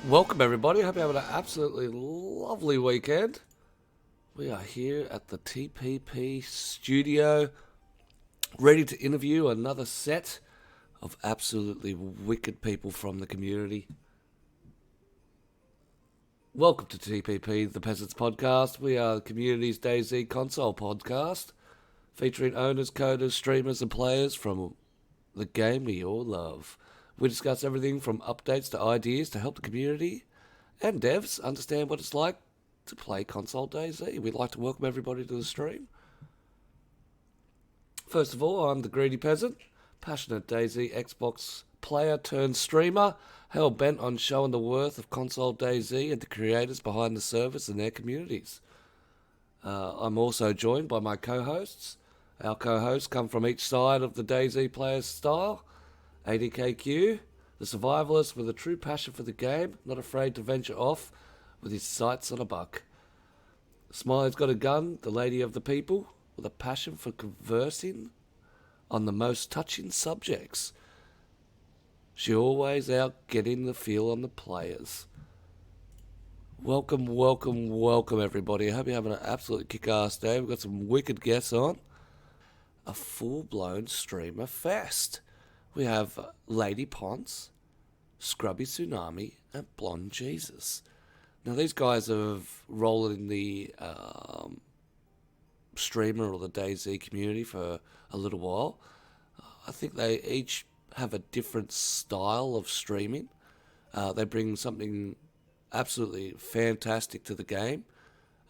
Welcome everybody, hope you're having an absolutely lovely weekend. We are here at the TPP studio, ready to interview another set of absolutely wicked people from the community. Welcome to TPP, the Peasants podcast. We are the community's DayZ console podcast, featuring owners, coders, streamers and players from the game we all love. We discuss everything from updates to ideas to help the community and devs understand what it's like to play console DayZ. We'd like to welcome everybody to the stream. First of all, I'm the Greedy Peasant, passionate DayZ Xbox player turned streamer, hell bent on showing the worth of console DayZ and the creators behind the service and their communities. I'm also joined by my co-hosts. Our co-hosts come from each side of the DayZ player's style. ADKCue, the survivalist with a true passion for the game, not afraid to venture off with his sights on a buck. Smileysgotagun, the lady of the people, with a passion for conversing on the most touching subjects. She always out getting the feel on the players. Welcome, welcome, welcome everybody. I hope you're having an absolute kick-ass day. We've got some wicked guests on. A full-blown streamer fest. We have Lady Ponce, Scrubby Tsunami, and Blonde Jesus. Now these guys have rolled in the streamer or the DayZ community for a little while. I think they each have a different style of streaming. They bring something absolutely fantastic to the game.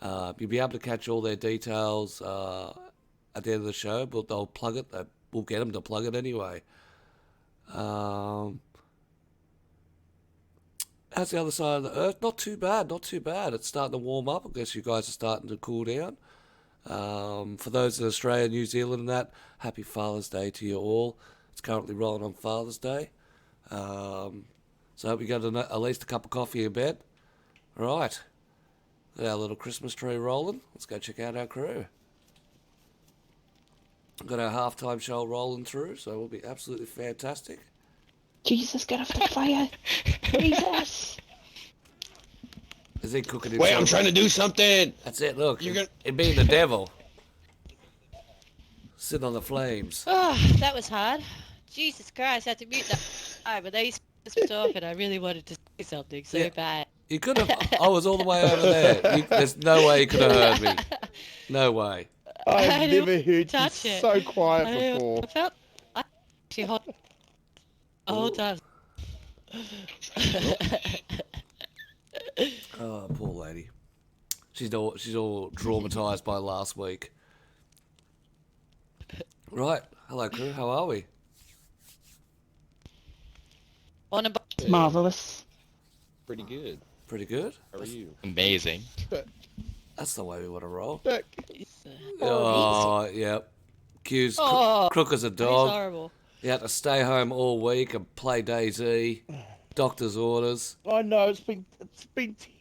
You'll be able to catch all their details at the end of the show, but they'll plug it. We'll get them to plug it anyway. How's the other side of the earth? Not too bad, not too bad. It's starting to warm up. I guess you guys are starting to cool down. For those in Australia, New Zealand and that, happy Father's Day to you all. It's currently rolling on Father's Day. So I hope you got at least a cup of coffee in bed. Right. Got our little Christmas tree rolling. Let's go check out our crew. Got our halftime show rolling through, so it will be absolutely fantastic. Jesus, get off the fire! Jesus! Is he cooking himself? Wait, I'm trying to do something! That's it, look. You're gonna... It being the devil. Sitting on the flames. Oh, that was hard. Jesus Christ, I had to mute that. Oh, but they switched off and I really wanted to say something so bad. You could have... I was all the way over there. There's no way you could have heard me. No way. I've never heard you so quiet before. I felt actually hot the whole time. Oh, poor lady. She's all traumatised by last week. Right. Hello, crew. How are we? On a Marvellous. Pretty good. Pretty good? How are you? Amazing. That's the way we want to roll. Look. Oh, yep. Q's crook as a It's dog. horrible. You had to stay home all week and play DayZ. Doctor's orders. I know, it's been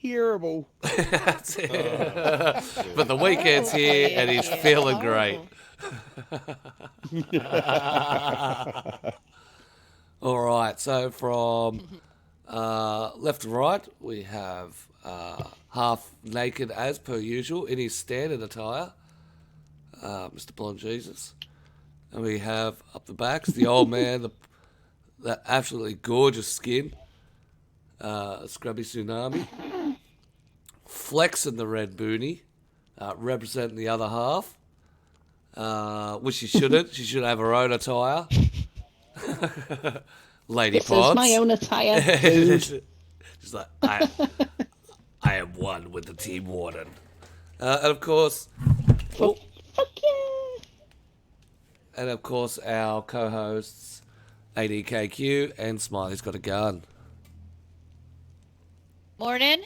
terrible. That's it. But the weekend's here and he's feeling great. All right, so from left to right, we have half naked as per usual in his standard attire, Mr. Blonde Jesus. And we have up the backs the old man, that absolutely gorgeous skin, Scrubby Tsunami, flexing the red boonie, representing the other half, which she shouldn't. She should have her own attire. Lady This Potts. is my own attire. She's like, I am one with the team warden. And of course, Fuck yeah! and of course our co-hosts ADKCue and Smileysgotagun. Morning.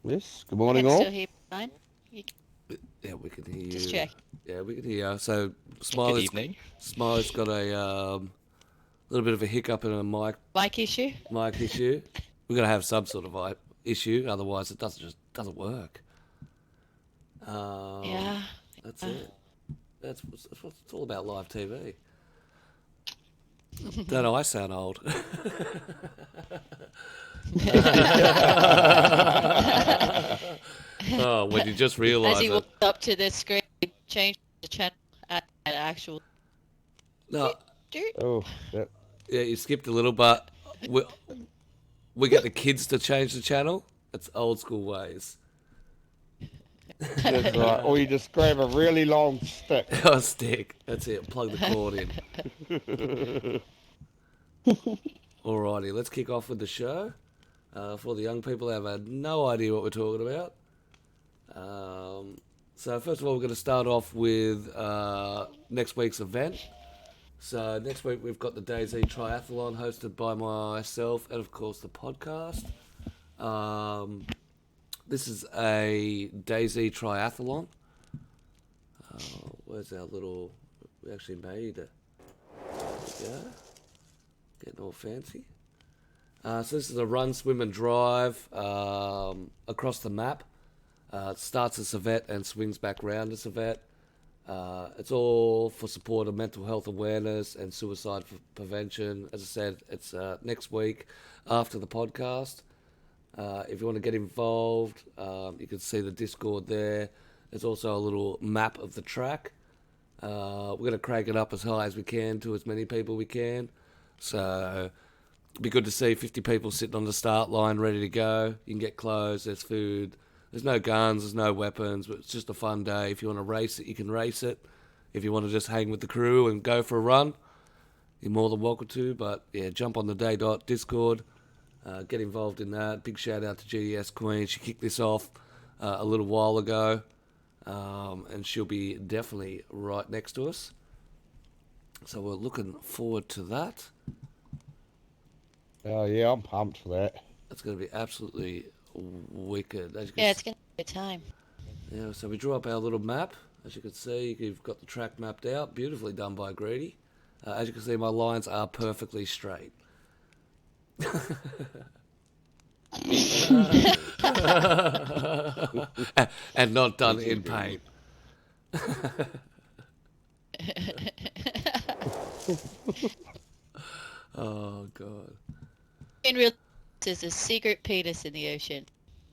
Yes, good morning I'm all. still here. Fine. Yeah, we can hear you. Just check. Yeah, we can hear you. So Good Smiley's evening. got a little bit of a hiccup in a mic Mic issue. issue. We're gonna have some sort of issue, otherwise it doesn't work. Yeah. That's it. That's what it's all about, live TV. Don't I sound old? Oh, when you just As realise he it. walked up to the screen, changed the channel at an actual. No, Oh, that, yeah, you skipped a little, but we get the kids to change the channel. It's old school ways. that's right. Or you just grab a really long stick. Oh, stick. That's it. Plug the cord in. Alrighty, let's kick off with the show. For the young people that have no idea what we're talking about. So first of all, we're going to start off with next week's event. So next week we've got the DayZ Triathlon hosted by myself and of course the podcast. This is a DayZ Triathlon. Where's our little... We actually made it. There we go. Getting all fancy. So this is a run, swim and drive across the map. It starts at Civet and swings back round to Civet. It's all for support of mental health awareness and suicide prevention. As I said, it's next week after the podcast. If you want to get involved, you can see the Discord there. There's also a little map of the track. We're going to crank it up as high as we can to as many people we can. So it'd be good to see 50 people sitting on the start line ready to go. You can get clothes, there's food. There's no guns, there's no weapons, but it's just a fun day. If you want to race it, you can race it. If you want to just hang with the crew and go for a run, you're more than welcome to. But yeah, jump on the Discord, get involved in that. Big shout out to GDS Queen. She kicked this off a little while ago, and she'll be definitely right next to us. So we're looking forward to that. Oh yeah, I'm pumped for that. It's going to be absolutely wicked. Yeah, it's gonna be a time. Yeah, so we drew up our little map. As you can see, you've got the track mapped out. Beautifully done by Greedy. As you can see, my lines are perfectly straight. And not done in paint. Oh, God. In real, there's a secret penis in the ocean.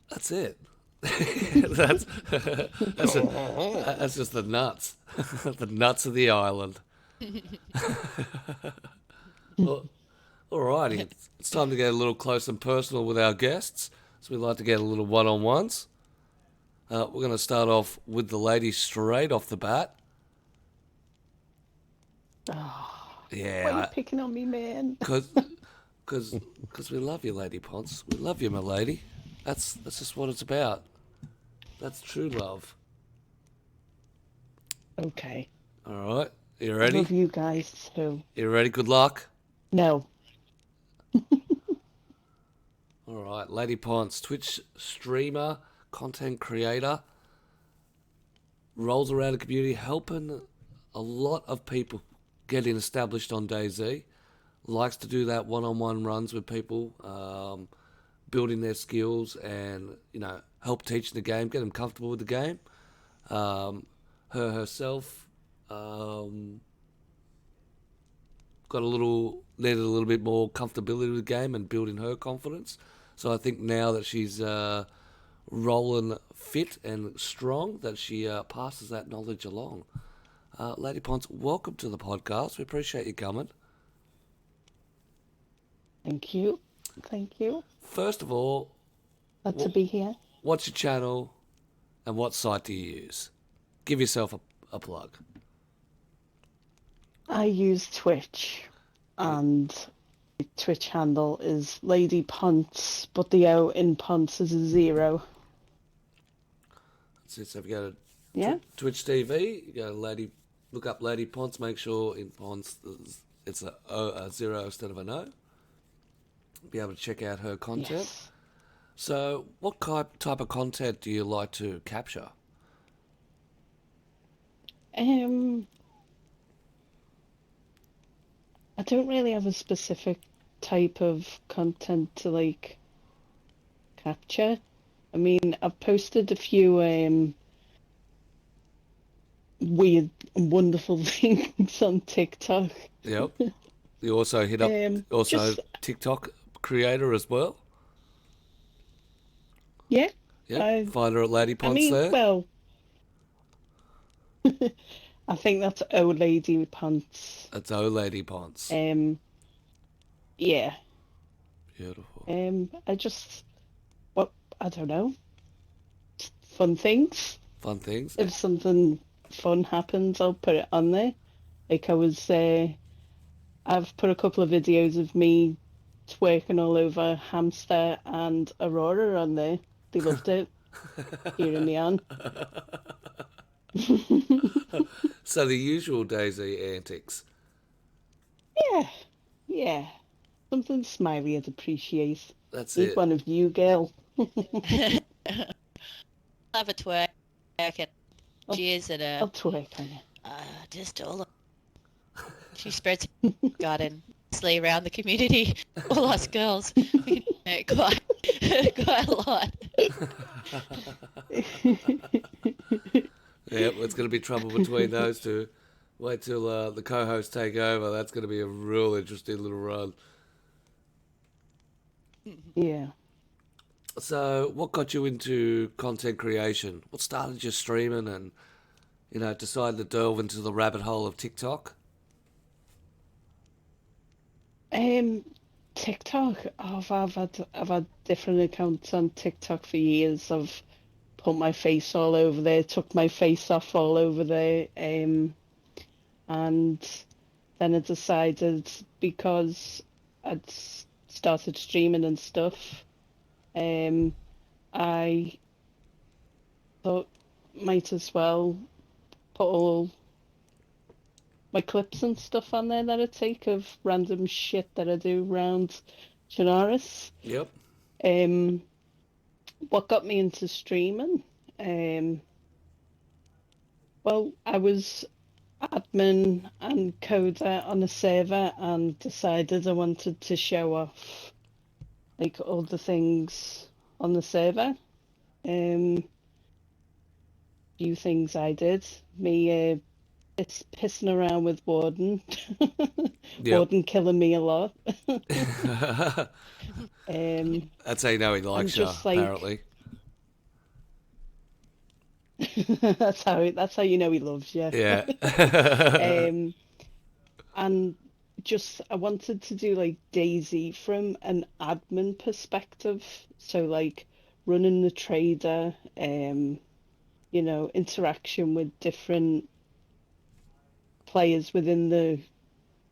That's it. that's just the nuts. The nuts of the island. Well, alrighty, it's time to get a little close and personal with our guests. So we'd like to get a little one-on-ones. We're going to start off with the lady straight off the bat. Oh, Yeah. why are you picking on me, man? Because we love you, Lady Ponce. We love you, my lady. That's just what it's about. That's true love. Okay. All right. You I ready? love you guys too. You ready? Good luck. No. All right. Lady Ponce, Twitch streamer, content creator, rolls around the community, helping a lot of people getting established on DayZ. Likes to do that one-on-one runs with people, building their skills and, help teach the game, get them comfortable with the game. Herself needed a little bit more comfortability with the game and building her confidence. So I think now that she's rolling fit and strong, that she passes that knowledge along. Lady Ponce, welcome to the podcast. We appreciate you coming. Thank you. Thank you. First of all, Glad to be here. what's your channel and what site do you use? Give yourself a plug. I use Twitch, and my Twitch handle is Lady Ponce, but the O in Ponce is a 0. That's it. So if you go to Yeah? Twitch TV, you go look up Lady Ponce, make sure in Ponce it's a 0 instead of an O. Be able to check out her content. Yes. So what type of content do you like to capture? I don't really have a specific type of content to capture. I mean, I've posted a few weird and wonderful things on TikTok. Yep. You also hit up just TikTok creator as well. yeah. Yeah, find her at Lady I Ponce mean, there. well, I think that's old lady pants. That's O Lady Ponce. Yeah. Beautiful. I just, what, I don't know, fun things. Fun things. If something fun happens, I'll put it on there. Like I've put a couple of videos of me twerking all over Hamster and Aurora on there. They loved it, hearing me on. So the usual DayZ antics. Yeah, yeah. Something Smiley would appreciate. That's Need it. one of you, girl. Have a twerk and cheers and I'll twerk on you. just all. She spreads garden, slay around the community. All us girls, quite a lot. Yep, it's going to be trouble between those two. Wait till the co-hosts take over. That's going to be a real interesting little run. Yeah. So, what got you into content creation? What started you streaming and, decided to delve into the rabbit hole of TikTok? TikTok. Oh, I've had different accounts on TikTok for years. I've put my face all over there, took my face off all over there, and then I decided, because I'd started streaming and stuff, I thought might as well put all my clips and stuff on there that I take of random shit that I do around Chinaris. Yep. What got me into streaming? Well, I was admin and coder on a server and decided I wanted to show off like all the things on the server. Few things I did. Me pissing around with Warden. Yep. Warden killing me a lot. That's how you know he likes you, just like- apparently. that's how you know he loves you. Yeah. And just I wanted to do like DayZ from an admin perspective, so like running the trader, interaction with different players within the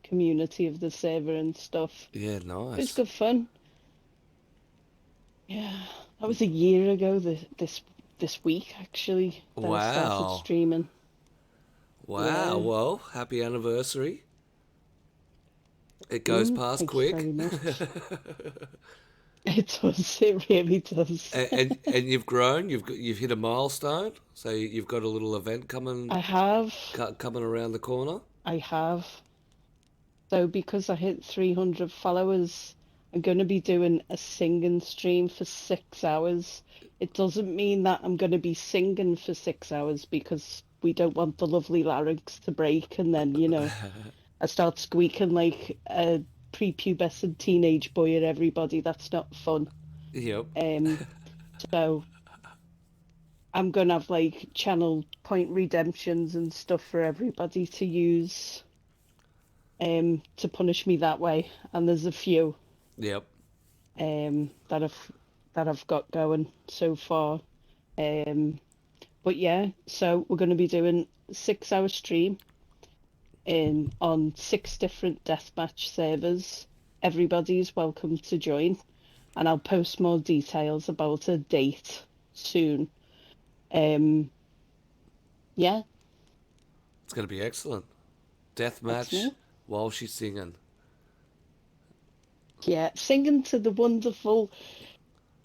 community of the server and stuff. Yeah, It was nice. good fun. Yeah, that was a year ago. This week actually that I started Wow. streaming. Wow, Yeah. well, happy anniversary. It goes past Thank quick. you very much. It does. It really does. and you've grown. You've hit a milestone. So you've got a little event coming I have. coming around the corner. I have. So because I hit 300 followers, I'm going to be doing a singing stream for 6 hours. It doesn't mean that I'm going to be singing for 6 hours, because we don't want the lovely larynx to break and then, I start squeaking like a prepubescent teenage boy at everybody. That's not fun. Yep. So I'm going to have like channel point redemptions and stuff for everybody to use to punish me that way. And there's a few Yep. that I've got going so far. But yeah, so we're going to be doing a 6 hour stream on 6 different deathmatch servers. Everybody's welcome to join, and I'll post more details about a date soon. Yeah, It's going to be excellent. That's Deathmatch me. while she's singing. Yeah, singing to the wonderful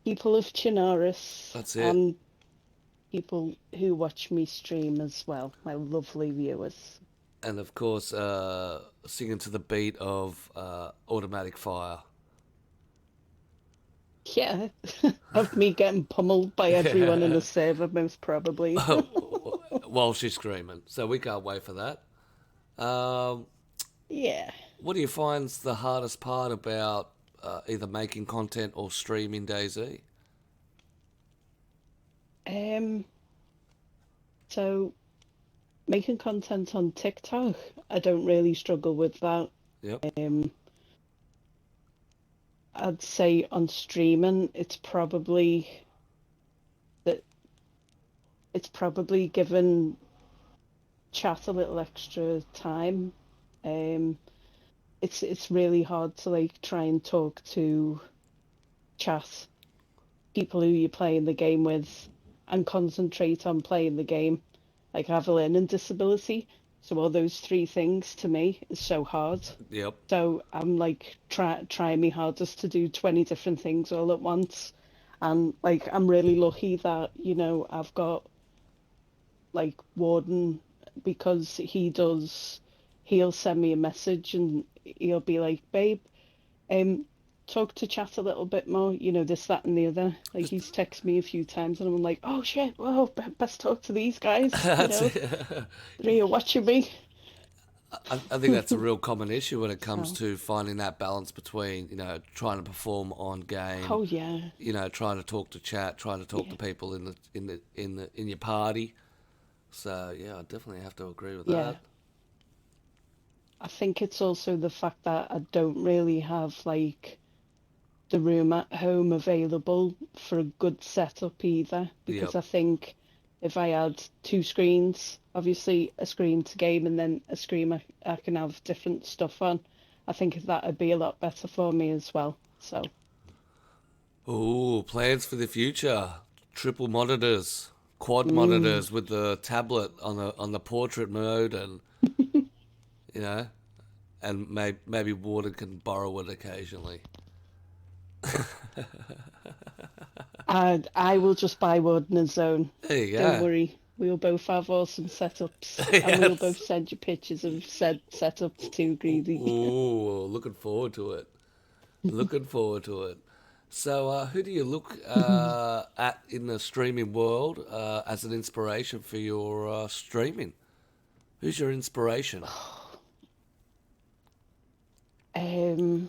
people of Chinaris. That's it. And people who watch me stream as well, my lovely viewers. And of course, singing to the beat of Automatic Fire. Yeah, of me getting pummeled by everyone in the server, most probably. While she's screaming. So we can't wait for that. Yeah. What do you find's the hardest part about either making content or streaming DayZ? So making content on TikTok, I don't really struggle with that. Yep. I'd say on streaming, it's probably given chat a little extra time. It's really hard to like try and talk to chat people who you're playing the game with and concentrate on playing the game. Like I have a learning disability, so all those three things to me is so hard. Yep. So I'm like trying my hardest to do 20 different things all at once. And like I'm really lucky that, I've got like Warden, because he'll send me a message and he'll be like, babe, talk to chat a little bit more, this, that, and the other. Like he's texted me a few times and I'm like, oh shit, well, best talk to these guys, they're watching me. I think that's a real common issue when it comes to finding that balance between, trying to perform on game. Oh yeah. Trying to talk to chat, trying to talk to people in your party. So yeah, I definitely have to agree with that. I think it's also the fact that I don't really have like the room at home available for a good setup either, because I think if I had two screens, obviously a screen to game and then a screen I can have different stuff on, I think that would be a lot better for me as well. So. Ooh, plans for the future. Triple monitors, quad monitors with the tablet on the portrait mode, and and maybe Warden can borrow it occasionally. I will just buy Warden his own. There you go. Don't worry. We'll both have awesome setups, and we'll both send you pictures of said setups too, Greedy. Ooh, looking forward to it. Looking forward to it. So, who do you look at in the streaming world as an inspiration for your streaming? Who's your inspiration? I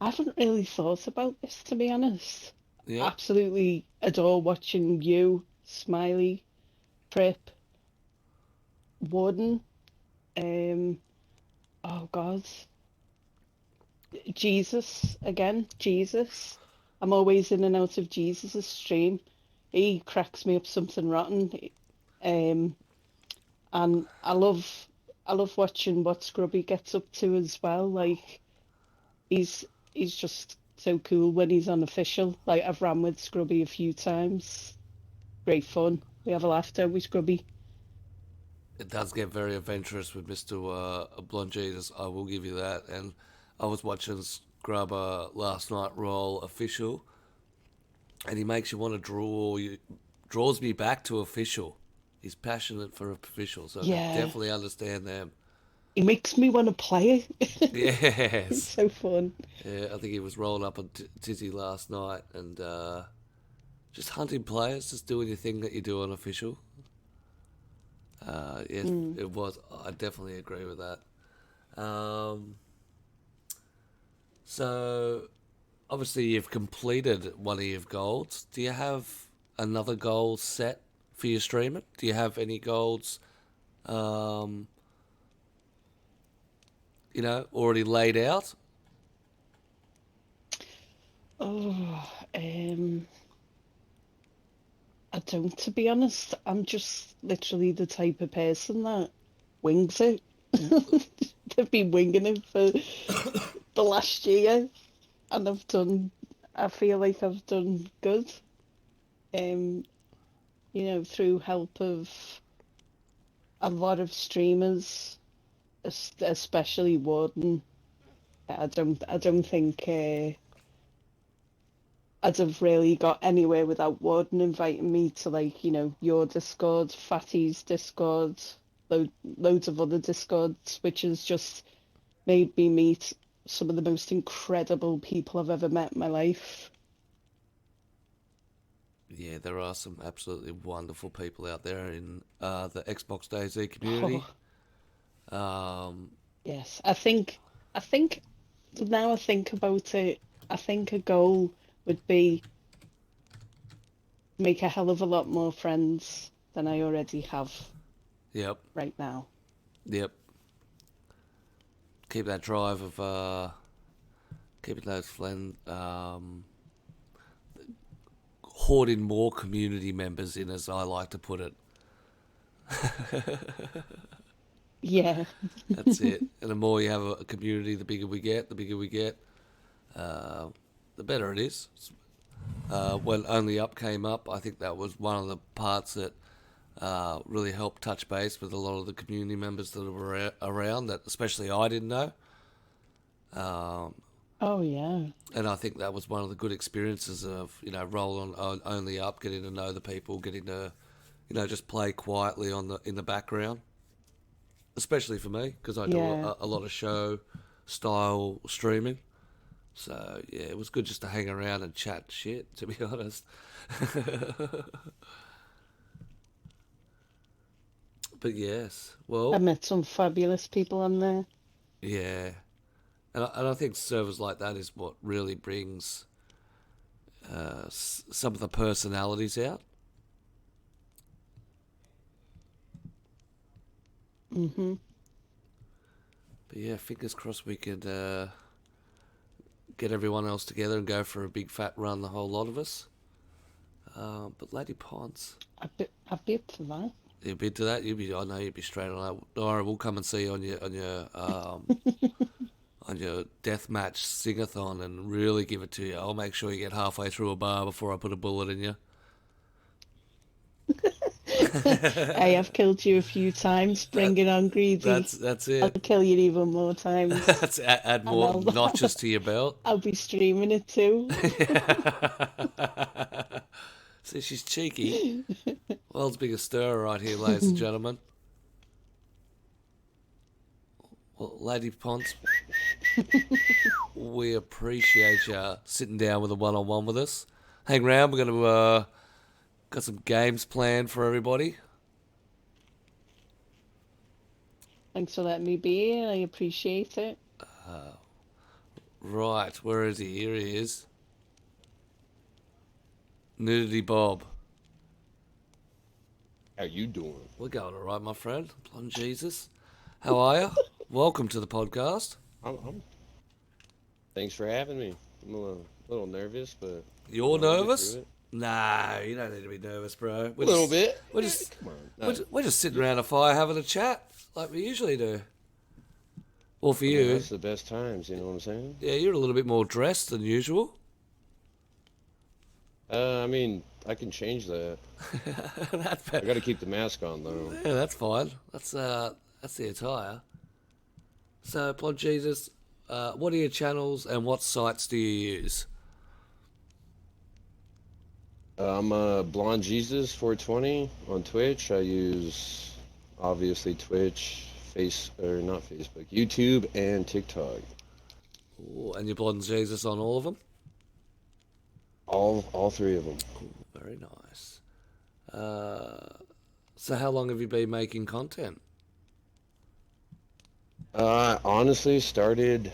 haven't really thought about this, to be honest. Yeah. Absolutely adore watching you, Smiley, Trip, Warden, oh God, Jesus again, Jesus. I'm always in and out of Jesus' stream. He cracks me up something rotten. And I love watching what Scrubby gets up to as well. Like he's just so cool when he's unofficial. Like I've ran with Scrubby a few times. Great fun. We have a laugh, don't we, Scrubby? It does get very adventurous with Mr. Blonde Jesus, I will give you that. And I was watching Scrubber last night roll official, and he makes you want to draws me back to official. He's passionate for official, so I can definitely understand them. He makes me want to play it. Yes. It's so fun. Yeah, I think he was rolling up on Tizzy last night and just hunting players, just doing your thing that you do on official. Yes, it was. I definitely agree with that. So, obviously, you've completed one of your goals. Do you have another goal set for your streaming? Do you have any goals, already laid out? Oh, I don't, to be honest. I'm just literally the type of person that wings it. They've been winging it for the last year, and I feel like I've done good. Through help of a lot of streamers, especially Warden. I don't think I'd have really got anywhere without Warden inviting me to your Discord, Fatty's Discord, loads of other Discords, which has just made me meet some of the most incredible people I've ever met in my life. Yeah, there are some absolutely wonderful people out there in the Xbox DayZ community. Yes, I think now I think about it, I think a goal would be make a hell of a lot more friends than I already have Yep, right now. yep. Keep that drive of keeping those friends, hoarding more community members in, as I like to put it. Yeah. That's it. And the more you have a community, the bigger we get. The bigger we get, the better it is. When Only Up came up, I think that was one of the parts that really helped touch base with a lot of the community members that were around, that especially I didn't know. Oh yeah. And I think that was one of the good experiences of, rolling on Only Up, getting to know the people, getting to, just play quietly in the background. Especially for me, because I do Yeah. a lot of show style streaming. So yeah, it was good just to hang around and chat shit, to be honest. But yes, I well, met some fabulous people on there. yeah, and I think servers like that is what really brings some of the personalities out. Hmm. But yeah, fingers crossed we could get everyone else together and go for a big fat run, the whole lot of us. But Lady Ponce, I'd be up for that. you'd be to that. I know you'd be straight on that. All right, we'll come and see you on your deathmatch sing-a-thon and really give it to you. I'll make sure you get halfway through a bar before I put a bullet in you. I have killed you a few times. Bring it on, greedy. That's I'll it. kill you even more times. That's add And more notches to your belt. I'll be streaming it too. See, she's cheeky. World's biggest stirrer right here, ladies and gentlemen. Well, Lady Ponce, we appreciate you sitting down with a one-on-one with us. Hang around, we're going to got some games planned for everybody. Thanks for letting me be here. I appreciate it. Right, where is he? Here he is. Nudity Bob. How you doing? We're going all right, my friend. Blonde Jesus. How are you? Welcome to the podcast. Thanks for having me. I'm a little nervous, but You're I'll get nervous? through it. No, you don't need to be nervous, bro. A little bit. We're just, Come on. we're just sitting around a fire having a chat like we usually do. Well, for I mean, you, that's the best times. You know what I'm saying? yeah, you're a little bit more dressed than usual. I mean, I can change that. That's I better. got to keep the mask on though. Yeah, that's fine. That's the attire. So, Blonde Jesus, what are your channels and what sites do you use? I'm Blonde Jesus 420 on Twitch. I use obviously Twitch, not Facebook, YouTube, and TikTok. Ooh, and you're Blonde Jesus on all of them? All three of them. Very nice. So how long have you been making content? Honestly started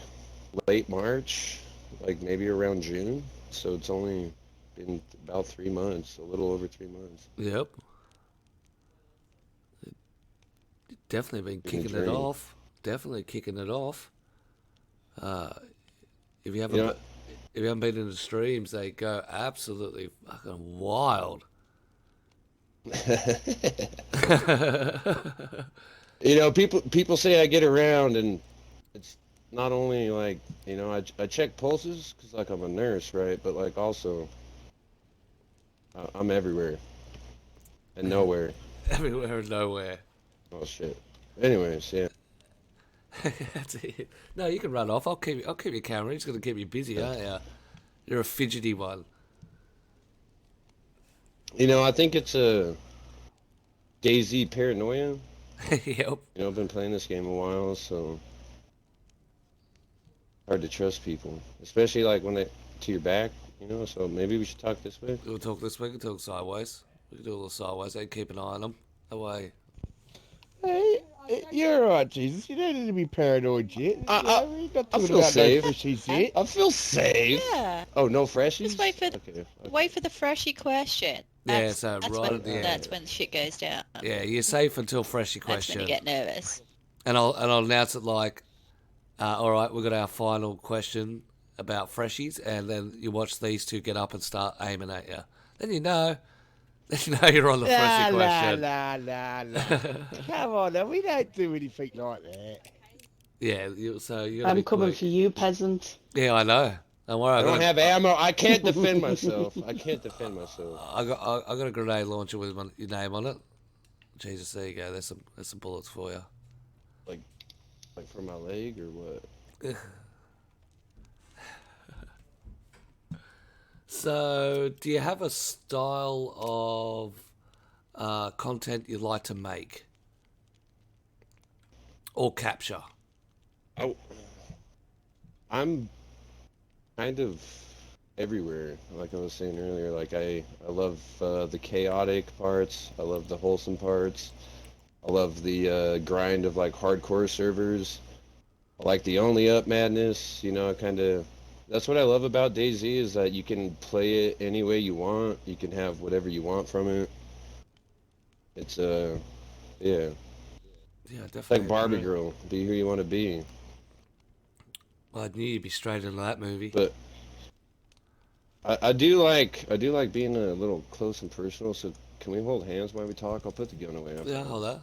late March, like maybe around June. So it's only been about 3 months, a little over 3 months. Yep. You've definitely been Been a kicking it journey. off. Definitely kicking it off. If you haven't, You know, if you haven't been in the streams, they go absolutely fucking wild. people say I get around, and it's not only like, I check pulses because like I'm a nurse, right? But like also, I'm everywhere and nowhere. Everywhere and nowhere. Oh shit. Anyways, yeah. That's it. No, you can run off. I'll keep your camera. It's going to keep you busy, aren't you? You're a fidgety one. I think it's a DayZ paranoia. Yep. I've been playing this game a while, so hard to trust people, especially like when they to your back. So maybe we should talk this way. We'll talk this way. We can talk sideways. We can do a little sideways. Hey, keep an eye on them. Away. Hey, You're alright, Jesus. You don't need to be paranoid yet. We're not I talking feel about safe. no freshies yet. I feel safe. Yeah. Oh, no freshies? Just wait for Okay. wait for the freshie question. Yeah, so That's right when at the end. that's when shit goes down. Yeah, you're safe until freshie That's when question. you get nervous. And I'll announce it like, all right, we've got our final question about freshies, and then you watch these two get up and start aiming at you. Then you know you're on the freshie question. Nah. Come on, now. We don't do anything like that. Yeah, so you gotta I'm be coming quick. for you, peasant. Yeah, I know. Don't worry. I don't have ammo. I can't defend myself. I got a grenade launcher with your name on it. Jesus, there you go. There's some bullets for you. like for my leg or what? So, do you have a style of content you like to make or capture? Oh, I'm kind of everywhere. Like I was saying earlier, like I love the chaotic parts. I love the wholesome parts. I love the grind of like hardcore servers. I like the only up madness. You know, that's what I love about DayZ is that you can play it any way you want. You can have whatever you want from it. It's yeah, Yeah, it's definitely. like Barbie agree. Girl. Be who you want to be. Well, I knew you'd be straight into that movie. But I do like being a little close and personal. So can we hold hands while we talk? I'll put the gun away. Yeah, hold that.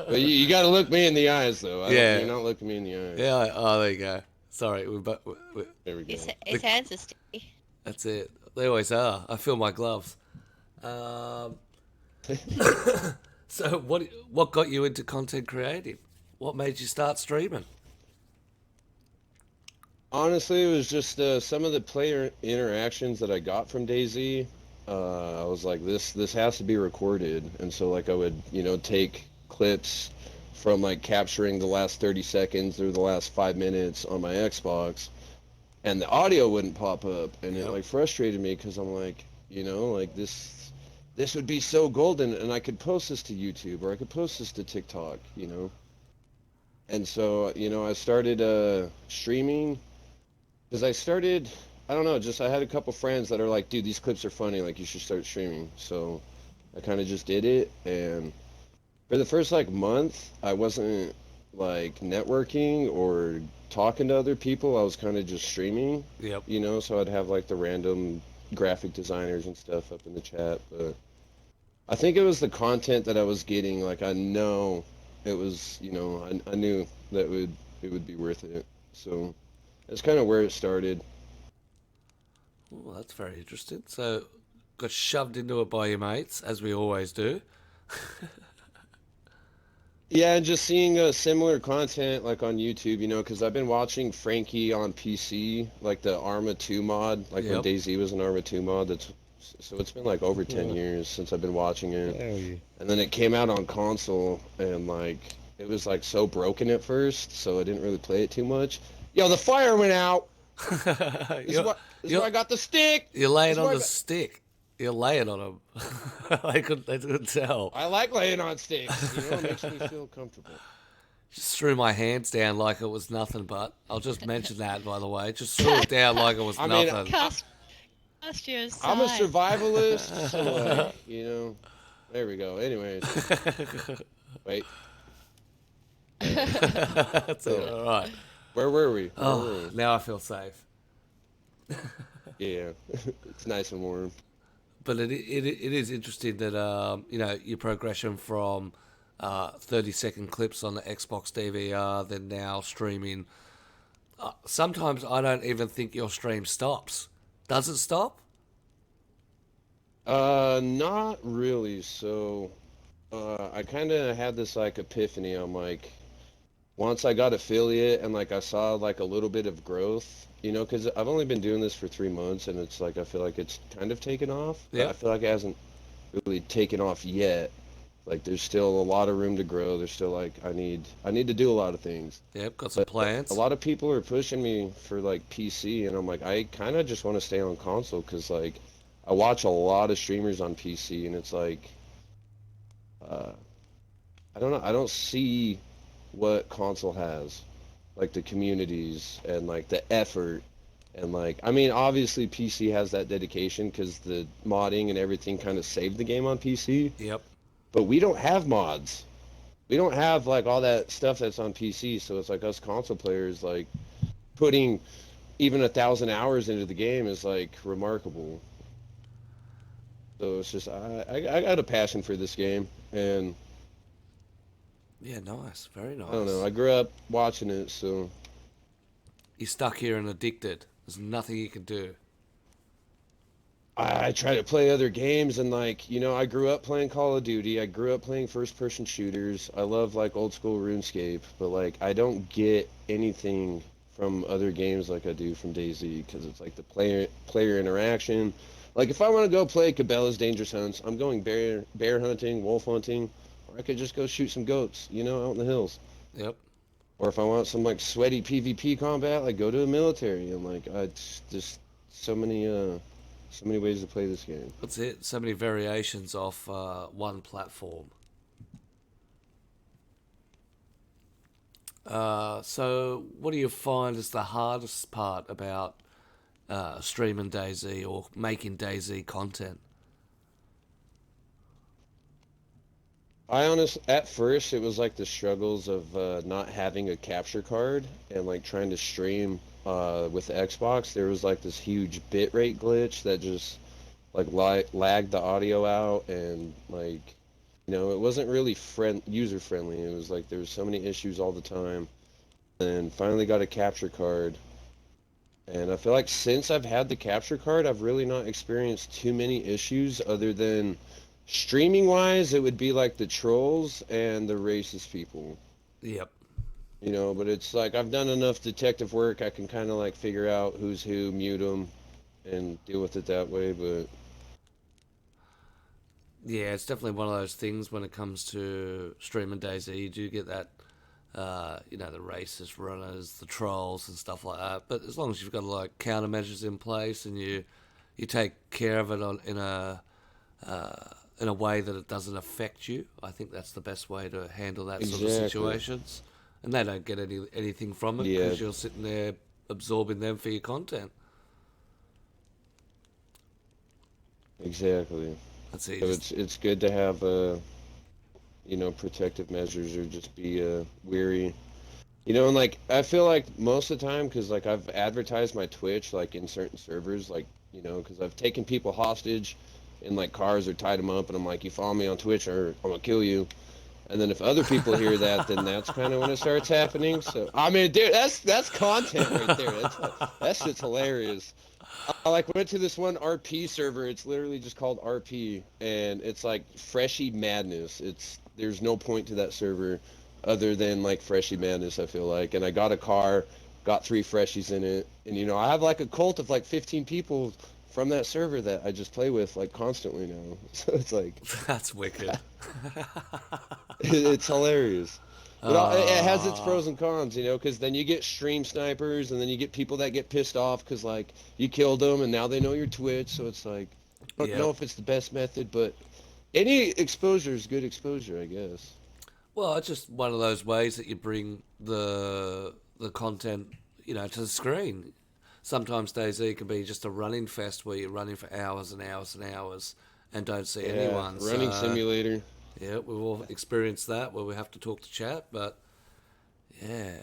But you got to look me in the eyes, though. Yeah. You're not looking me in the eyes. Yeah. Oh, there you go. Sorry, There we go. His hands are sticky. that's it. They always are. I feel my gloves. So, what got you into content creating? What made you start streaming? Honestly, it was just some of the player interactions that I got from DayZ. I was like, this has to be recorded, and so like I would, take clips from like capturing the last 30 seconds or the last 5 minutes on my Xbox, and the audio wouldn't pop up, and it like frustrated me because I'm like, like this would be so golden, and I could post this to YouTube or I could post this to TikTok, and so I started streaming. Because I don't know, I had a couple friends that are like, dude, these clips are funny, like, you should start streaming. So I kind of just did it, and for the first, like, month, I wasn't, like, networking or talking to other people. I was kind of just streaming, Yep. So I'd have, like, the random graphic designers and stuff up in the chat, but I think it was the content that I was getting, like, I know it was, I knew that it would be worth it, so... That's kind of where it started. Well, that's very interesting. So, got shoved into it by your mates, as we always do. Yeah, and just seeing similar content like on YouTube, because I've been watching Frankie on PC, like the Arma 2 mod, like when Yep. DayZ was an Arma 2 mod. So it's been like over 10 years since I've been watching it. Hell yeah. And then it came out on console, and like it was like so broken at first, so I didn't really play it too much. Yo, the fire went out. This is why I got the stick. You're laying on the stick. You're laying on them. they couldn't tell. I like laying on sticks. It makes me feel comfortable. Just threw my hands down like it was nothing, but I'll just mention that, by the way. Just threw it down like it was nothing. Cast you aside. I'm a survivalist, so like, there we go. Anyways. Wait. That's it. All right. Where were we? Now I feel safe. Yeah, it's nice and warm. But it is interesting that your progression from 30-second clips on the Xbox DVR, then now streaming. Sometimes I don't even think your stream stops. Does it stop? Not really. So, I kind of had this like epiphany. I'm like, once I got affiliate and like I saw like a little bit of growth, because I've only been doing this for 3 months, and it's like I feel like it's kind of taken off. Yeah. I feel like it hasn't really taken off yet. Like there's still a lot of room to grow. There's still like I need to do a lot of things. Yep, got some plans. A lot of people are pushing me for like PC, and I'm like, I kind of just want to stay on console because like I watch a lot of streamers on PC, and it's like, I don't know. I don't see what console has, like the communities and like the effort, and like, I mean, obviously PC has that dedication because the modding and everything kind of saved the game on PC. Yep. But we don't have mods. We don't have like all that stuff that's on PC. So it's like us console players, like putting even 1,000 hours into the game is like remarkable. So it's just I got a passion for this game, and Yeah, nice. Very nice. I don't know. I grew up watching it, so You're stuck here and addicted. There's nothing you can do. I try to play other games, and like, you know, I grew up playing Call of Duty. I grew up playing first-person shooters. I love like old school RuneScape, but like I don't get anything from other games like I do from DayZ because it's like the player interaction. Like if I want to go play Cabela's Dangerous Hunts, I'm going bear hunting, wolf hunting, or I could just go shoot some goats, you know, out in the hills. Yep. Or if I want some like sweaty PvP combat, like go to the military, and like it's just so many ways to play this game. That's it. So many variations off one platform. So what do you find is the hardest part about streaming DayZ or making DayZ content? At first it was like the struggles of not having a capture card and like trying to stream with the Xbox. There was like this huge bitrate glitch that just like lagged the audio out, and like, you know, it wasn't really user friendly. It was like there was so many issues all the time. And finally got a capture card. And I feel like since I've had the capture card, I've really not experienced too many issues other than streaming wise, it would be like the trolls and the racist people. Yep. You know, but it's like I've done enough detective work, I can kind of like figure out who's who, mute them, and deal with it that way, but Yeah, it's definitely one of those things when it comes to streaming DayZ. You do get that, you know, the racist runners, the trolls and stuff like that. But as long as you've got like countermeasures in place and you take care of it in a way that it doesn't affect you, I think that's the best way to handle that sort of Exactly. situations. And they don't get anything from it Yeah. because you're sitting there absorbing them for your content. exactly. That's it. So it's good to have you know, protective measures, or just be weary. You know, and like I feel like most of the time, because like I've advertised my Twitch like in certain servers, like, you know, because I've taken people hostage in like cars or tied them up, and I'm like, you follow me on Twitch or I'm gonna kill you. And then if other people hear that, then that's kind of when it starts happening. So I mean, dude, that's content right there. That shit's hilarious. I like went to this one RP server. It's literally just called RP, and it's like Freshie Madness. There's no point to that server other than like Freshie Madness, I feel like. And I got a car, got 3 Freshies in it, and you know, I have like a cult of like 15 people from that server that I just play with like constantly now. So it's like That's wicked. it's hilarious. But it has its pros and cons, you know, because then you get stream snipers, and then you get people that get pissed off because, like, you killed them, and now they know your Twitch, so it's like, I don't Yep. know if it's the best method, but any exposure is good exposure, I guess. Well, it's just one of those ways that you bring the content, you know, to the screen. Sometimes DayZ can be just a running fest where you're running for hours and hours and hours and don't see anyone. Running so, simulator. Yeah, we've all experienced that where we have to talk to chat, but yeah.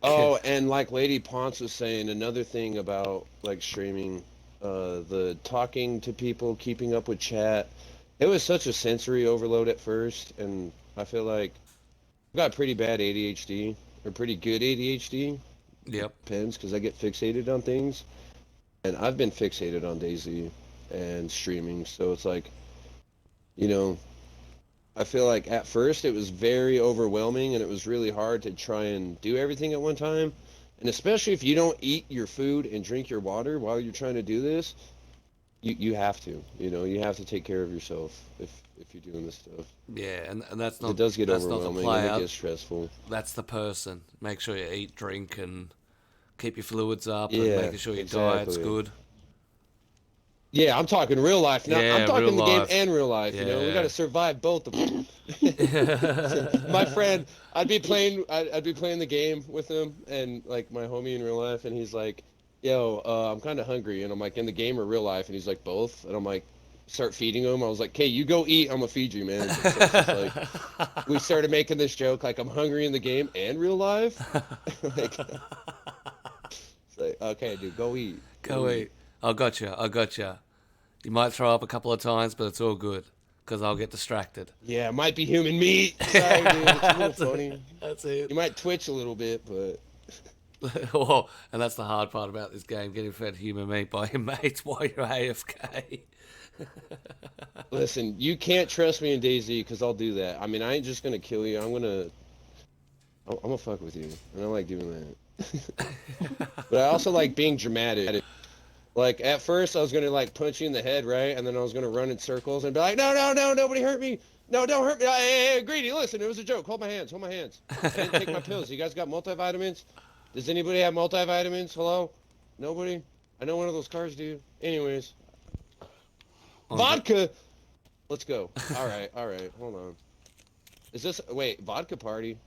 Oh, and like Lady Ponce was saying, another thing about like streaming, the talking to people, keeping up with chat, it was such a sensory overload at first, and I feel like I've got pretty bad ADHD, or pretty good ADHD. Yep. Depends, because I get fixated on things, and I've been fixated on DayZ and streaming, so it's like, you know, I feel like at first it was very overwhelming, and it was really hard to try and do everything at one time, and especially if you don't eat your food and drink your water while you're trying to do this, you have to, you know, you have to take care of yourself if you're doing this stuff. Yeah, and that's not It does get that's not the overwhelming, and player. it gets stressful. That's the person. Make sure you eat, drink, and keep your fluids up, and Yeah, making sure your diet's exactly. good. Yeah, I'm talking real life. Now Yeah, I'm talking real the game life. and real life. You know, we Yeah. got to survive both of them. My friend, I'd be playing the game with him, and like my homie in real life, and he's like, "Yo, I'm kind of hungry," and I'm like, "In the game or real life?" And he's like, "Both," and I'm like, start feeding him. I was like, "Okay, you go eat. I'm gonna feed you, man." So it's just like we started making this joke, like I'm hungry in the game and real life. Like, it's like, okay, dude, go eat. Go eat. I gotcha. You might throw up a couple of times, but it's all good, because I'll get distracted. Yeah, it might be human meat. Sorry, dude. It's a little funny. That's it. You might twitch a little bit, but Oh, and that's the hard part about this game, getting fed human meat by your mates while you're AFK. listen, you can't trust me in DayZ because I'll do that. I mean, I ain't just gonna kill you. I'm gonna fuck with you, and I like doing that. But I also like being dramatic. Like at first, I was gonna like punch you in the head, right? And then I was gonna run in circles and be like, no, nobody hurt me. No, don't hurt me. Hey, Greedy, listen, it was a joke. Hold my hands. I didn't take my pills. You guys got multivitamins? Does anybody have multivitamins? Hello? Nobody? I know one of those cars do. Anyways. Vodka! Let's go. All right. Hold on. Is this... Wait, vodka party?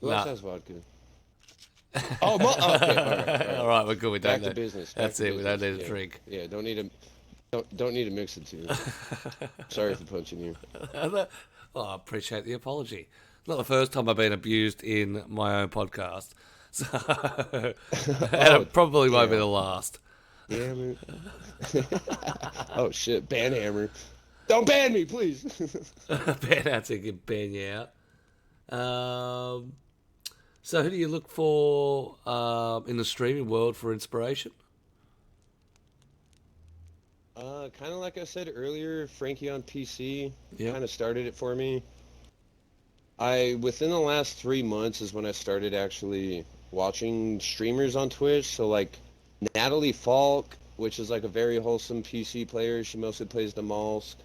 Who else has vodka? Oh, okay. All right. All right, we're good. We don't Back know. to business. That's it. We don't need a Yeah. drink. Yeah, don't need to mix it too. Sorry for punching you. Oh, I appreciate the apology. Not the first time I've been abused in my own podcast, so and it probably won't be the last. Damn it. Oh shit, ban hammer. Don't ban me, please. Ban out to ban you out. So who do you look for in the streaming world for inspiration? Kind of like I said earlier, Frankie on PC Yep. kind of started it for me. Within the last 3 months is when I started actually watching streamers on Twitch. So like Natalie Falk, which is like a very wholesome PC player. She mostly plays the Malsk.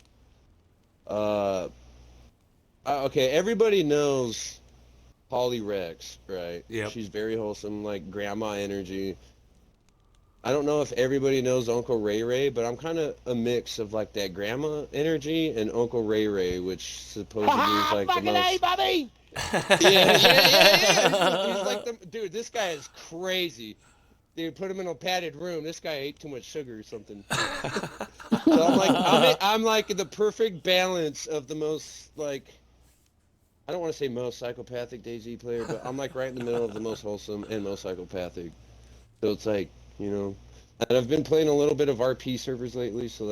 Okay, everybody knows Holly Rex, right? Yep. She's very wholesome, like grandma energy. I don't know if everybody knows Uncle Ray Ray, but I'm kind of a mix of like that grandma energy and Uncle Ray Ray, which supposedly is like the most. buddy! Yeah. He's like dude. This guy is crazy. Dude, put him in a padded room. This guy ate too much sugar or something. So I'm like the perfect balance of the most like. I don't want to say most psychopathic DayZ player, but I'm like right in the middle of the most wholesome and most psychopathic. So it's like, you know, and I've been playing a little bit of RP servers lately, so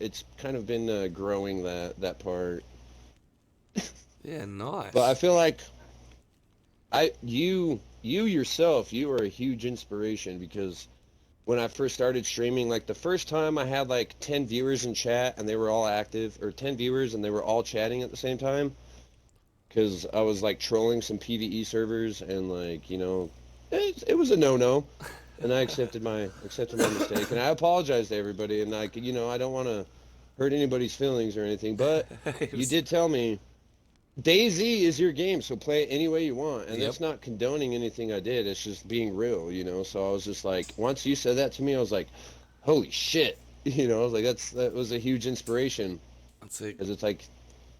it's kind of been growing that part. Yeah, nice. But I feel like you yourself, you are a huge inspiration because when I first started streaming, like the first time I had like 10 viewers in chat and they were all active, or 10 viewers and they were all chatting at the same time, because I was like trolling some PvE servers and like, you know, it was a no-no. And I accepted my mistake, and I apologize to everybody. And like, you know, I don't want to hurt anybody's feelings or anything, but you did tell me DayZ is your game, so play it any way you want. And Yep. that's not condoning anything I did. It's just being real, you know. So I was just like, once you said that to me, I was like, holy shit, you know. I was like, that was a huge inspiration That's it. because it's like,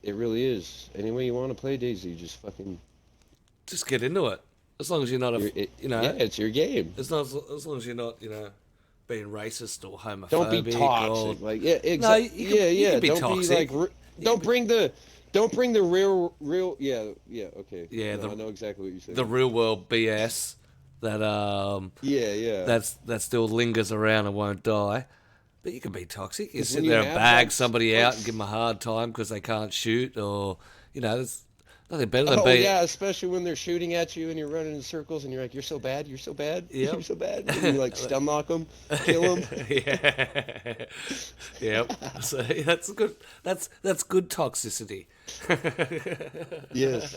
it really is. Any way you want to play DayZ, just fucking. Just get into it. As long as you're not you know. Yeah, it's your game. As long as you're not, you know, being racist or homophobic. Don't be toxic. Like, yeah, exactly. you can be don't toxic. be like. Don't bring the real. Yeah. Okay. Yeah, No, I know exactly what you're saying. The real world BS that Yeah. that still lingers around and won't die. But you can be toxic. You 'Cause sit when you there and have, bag like, somebody like- out and give them a hard time because they can't shoot, or you know, there's nothing better than Oh being. yeah, especially when they're shooting at you and you're running in circles and you're like, you're so bad, Yep. you're so bad. And you like stun lock them, kill them. Yeah. Yep. So that's good. That's good toxicity. Yes.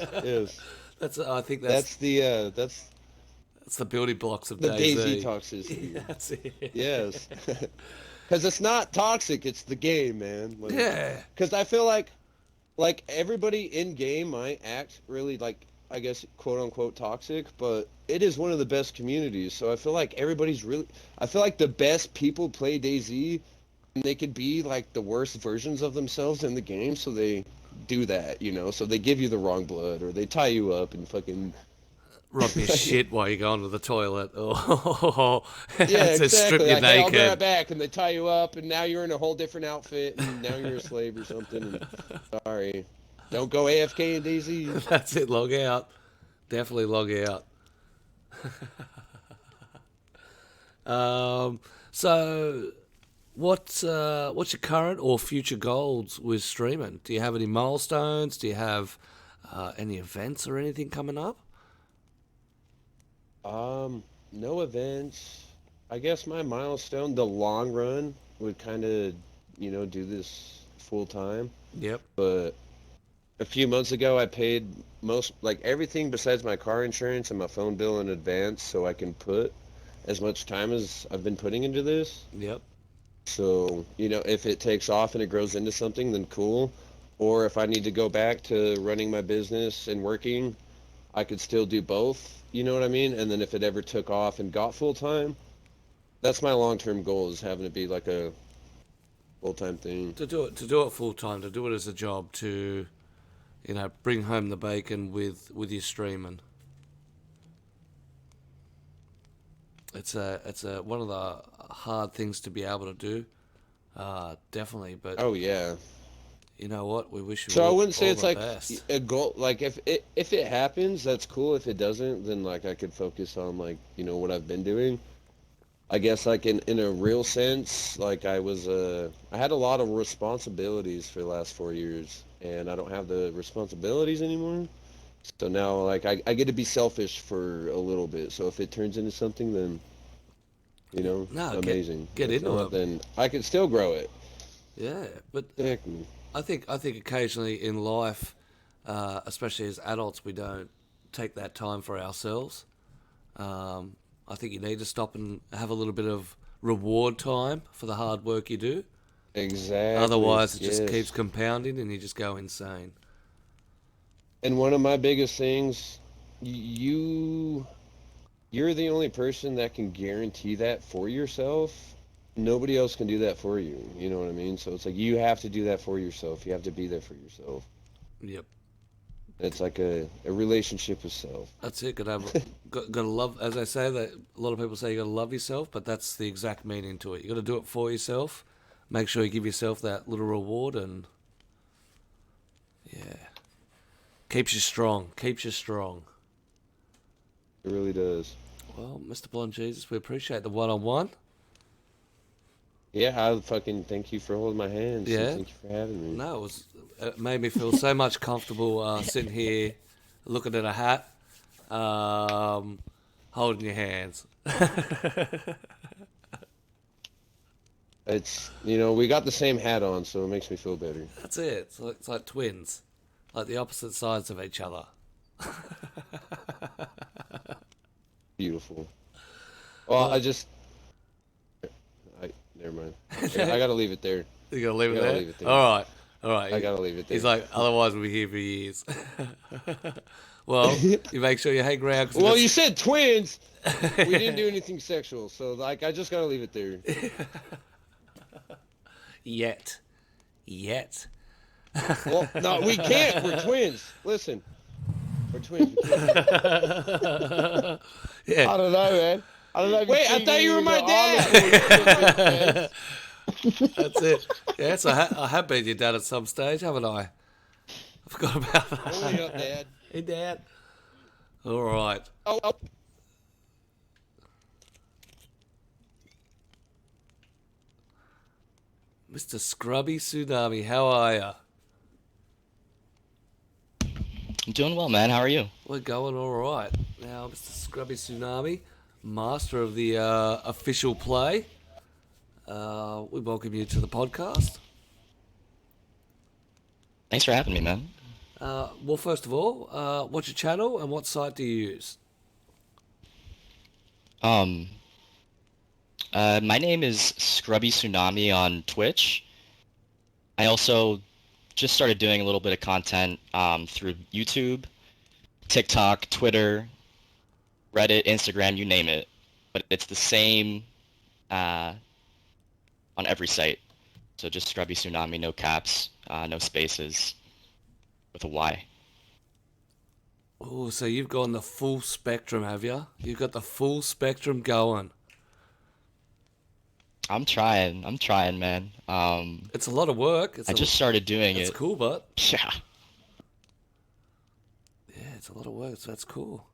I think That's the building blocks of DayZ DayZ. toxicity. That's it. Yes. Because it's not toxic, it's the game, man. Like, Yeah. Because I feel like everybody in game might act really like, I guess, quote unquote toxic, but it is one of the best communities. So I feel like I feel like the best people play DayZ and they could be like the worst versions of themselves in the game, so they do that, you know. So they give you the wrong blood, or they tie you up and fucking Rob your shit while you're going to the toilet. Oh, yeah, it's just strip exactly. you Like, hey, I'll be right naked. back, and they tie you up, and now you're in a whole different outfit, and now you're a slave or something. And, sorry, don't go AFK in DayZ. That's it. Log out. Definitely log out. So, what's your current or future goals with streaming? Do you have any milestones? Do you have any events or anything coming up? No events. I guess my milestone, the long run, would kind of, do this full time. Yep. But a few months ago, I paid everything besides my car insurance and my phone bill in advance, so I can put as much time as I've been putting into this. Yep. So, if it takes off and it grows into something, then cool. Or if I need to go back to running my business and working, I could still do both, you know what I mean? And then if it ever took off and got full time, that's my long-term goal, is having it be like a full-time thing. To do it full time, to do it as a job, to bring home the bacon with your streaming. It's one of the hard things to be able to do, definitely. But Oh yeah. you know what? We wish you So I all, wouldn't say all it's the like best. a goal. Like if it happens, that's cool. If it doesn't, then like I could focus on what I've been doing. I guess like in a real sense, like I had a lot of responsibilities for the last 4 years, and I don't have the responsibilities anymore. So now like I get to be selfish for a little bit. So if it turns into something, then No, amazing. get If into not, it. then I can still grow it. Yeah, but Exactly. I think occasionally in life, especially as adults, we don't take that time for ourselves. I think you need to stop and have a little bit of reward time for the hard work you do. Exactly. Otherwise, it just Yes. keeps compounding and you just go insane. And one of my biggest things, you you're the only person that can guarantee that for yourself. Nobody else can do that for you. You know what I mean? So it's like you have to do that for yourself. You have to be there for yourself. Yep, It's like a relationship with self. that's it. Gotta love. As I say, that a lot of people say you gotta love yourself, but that's the exact meaning to it. You gotta do it for yourself. Make sure you give yourself that little reward, and yeah, keeps you strong. Keeps you strong. It really does. Well, Mr. Blonde Jesus, we appreciate the one-on-one. Yeah, I fucking thank you for holding my hand. So Yeah. thank you for having me. No, it made me feel so much comfortable sitting here, looking at a hat, holding your hands. It's we got the same hat on, so it makes me feel better. That's it. It's like twins, like the opposite sides of each other. Beautiful. Well, never mind. I gotta leave it there. You gotta leave it Gotta there. leave it there. All right. I gotta leave it there. He's like, otherwise we'll be here for years. Well, you make sure you hang around. 'Cause Well, it's- you said twins. We didn't do anything sexual, so like I just gotta leave it there. Yet. Well, no, we can't. We're twins. Listen, we're twins. We can't. Yeah. I don't know, man. I don't know. If Wait, I treating thought you me were with my your dad. eyes. That's it. Yes, I have been your dad at some stage, haven't I? I forgot about that. Only up, Dad. Hey, Dad. All right. Oh. Mr. Scrubby Tsunami, how are ya? I'm doing well, man. How are you? We're going all right. Now, Mr. Scrubby Tsunami, master of the official play, we welcome you to the podcast. Thanks for having me, man. Well, first of all, what's your channel and what site do you use? My name is Scrubby Tsunami on Twitch. I also just started doing a little bit of content through YouTube, TikTok, Twitter, Reddit, Instagram, you name it. But it's the same on every site. So just Scrubby Tsunami, no caps, no spaces, with a Y. Oh, so you've gone the full spectrum, have you? You've got the full spectrum going. I'm trying, man. It's a lot of work. I just started doing It's it. cool, but Yeah. yeah, it's a lot of work. So that's cool.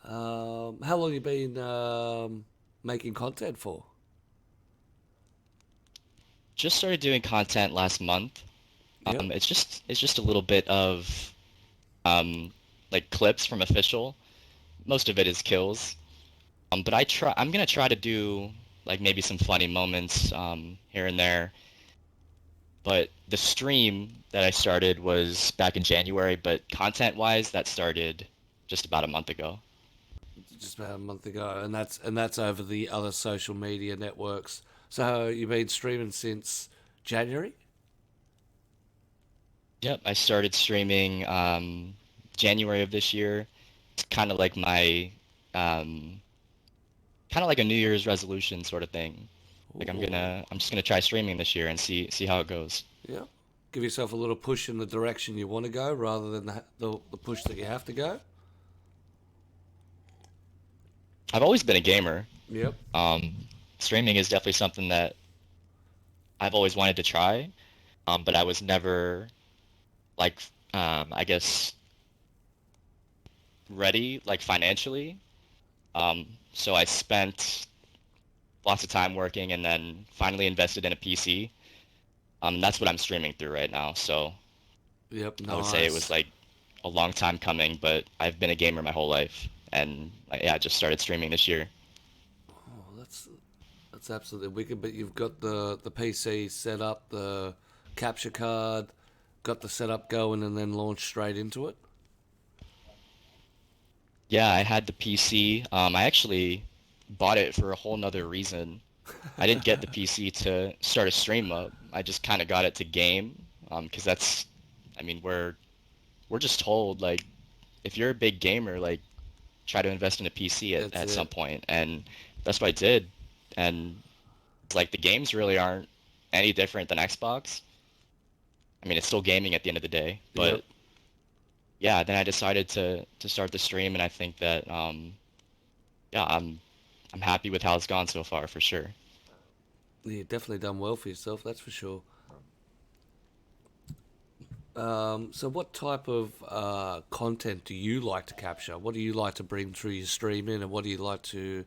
How long you been making content for? Just started doing content last month. Yep. It's just a little bit of like clips from official. Most of it is kills. But I'm gonna try to do like maybe some funny moments here and there. But the stream that I started was back in January, but content-wise, that started just about a month ago. Just about a month ago, and that's over the other social media networks. So you've been streaming since January? Yep, I started streaming January of this year. It's kind of like my um, kind of like a New Year's resolution sort of thing. Like Ooh. I'm just gonna try streaming this year and see how it goes. Yeah. Give yourself a little push in the direction you want to go, rather than the push that you have to go. I've always been a gamer. Yep. Um, Streaming is definitely something that I've always wanted to try, but I was never like I guess ready like financially. So I spent lots of time working and then finally invested in a PC. That's what I'm streaming through right now. So Yep. I would say it Nice. was like a long time coming, but I've been a gamer my whole life, and yeah, I just started streaming this year. Oh, that's absolutely wicked. But you've got the PC set up, the capture card, got the setup going, and then launched straight into it. Yeah, I had the PC. I actually bought it for a whole nother reason. I didn't get the PC to start a stream up. I just kind of got it to game, because that's, I mean, we're just told like if you're a big gamer, like try to invest in a PC That's at some it. point, and that's what I did. And like the games really aren't any different than Xbox. I mean, it's still gaming at the end of the day, Yep. but yeah, then I decided to start the stream, and I think that yeah, I'm happy with how it's gone so far for sure. You definitely done well for yourself. That's for sure. So what type of content do you like to capture? What do you like to bring through your streaming, and what do you like to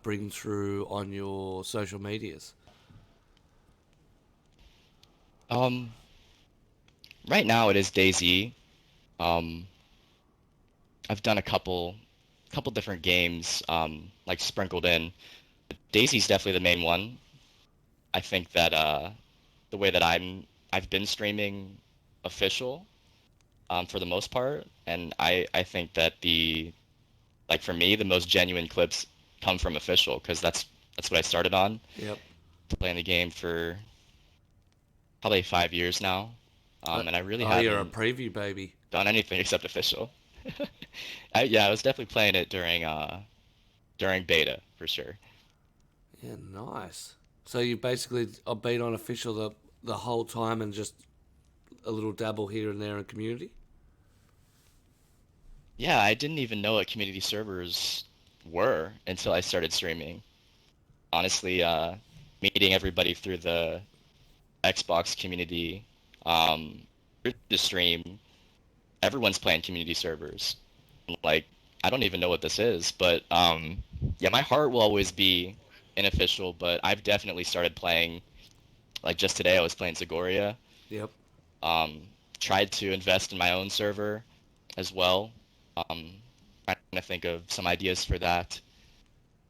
bring through on your social medias? Um, right now it is DayZ. Um, I've done a couple different games like sprinkled in. DayZ's definitely the main one. I think that the way that I've been streaming official for the most part, and I think that the like for me the most genuine clips come from official because that's what I started on Yep. playing the game for probably 5 years now, Uh, and I really oh, you're a haven't preview baby. done anything except official. Yeah, I was definitely playing it during beta for sure. Yeah, nice. So you basically have been on official the whole time and just a little dabble here and there in community. Yeah, I didn't even know what community servers were until I started streaming. Honestly, meeting everybody through the Xbox community, through the stream, everyone's playing community servers. Like, I don't even know what this is, but yeah, my heart will always be unofficial, but I've definitely started playing, like just today I was playing Zagoria. Yep. Um, Tried to invest in my own server as well. Trying to think of some ideas for that.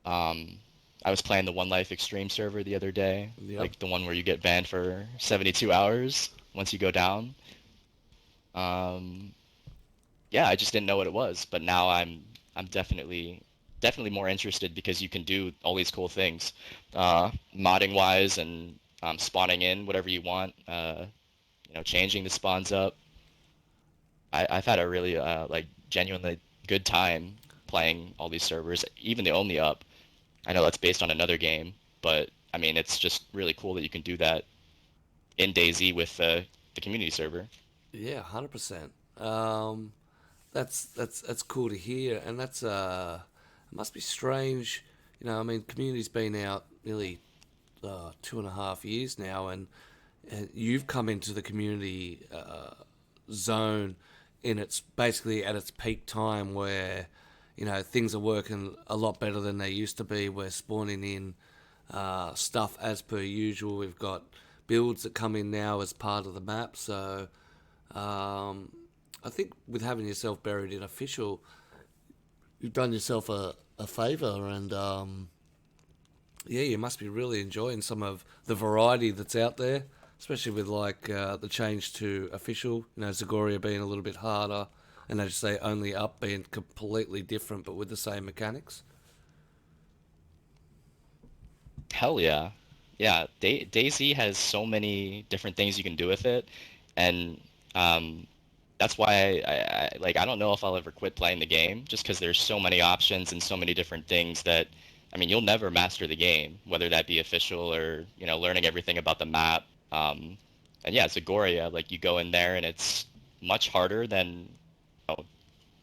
Um, I was playing the One Life Extreme server the other day, Yep. like the one where you get banned for 72 hours once you go down. Um, yeah, I just didn't know what it was, but now I'm definitely more interested because you can do all these cool things, modding wise and spawning in whatever you want. Changing the spawns up. I've had a really like genuinely good time playing all these servers, even the Only Up. I know that's based on another game, but I mean, it's just really cool that you can do that in DayZ with the community server. Yeah, 100%. That's cool to hear, and it must be strange. I mean, community's been out nearly 2.5 years now, and you've come into the community zone in its basically at its peak time where things are working a lot better than they used to be. We're spawning in stuff as per usual. We've got builds that come in now as part of the map, so I think with having yourself buried in official, you've done yourself a favour, and yeah, you must be really enjoying some of the variety that's out there, especially with like the change to official. Zagoria being a little bit harder, and as you say, only up being completely different, but with the same mechanics. Hell yeah. Yeah, DayZ has so many different things you can do with it, and that's why I don't know if I'll ever quit playing the game, just because there's so many options and so many different things that, I mean, you'll never master the game, whether that be official or, learning everything about the map. And yeah, Zagoria, like you go in there and it's much harder than,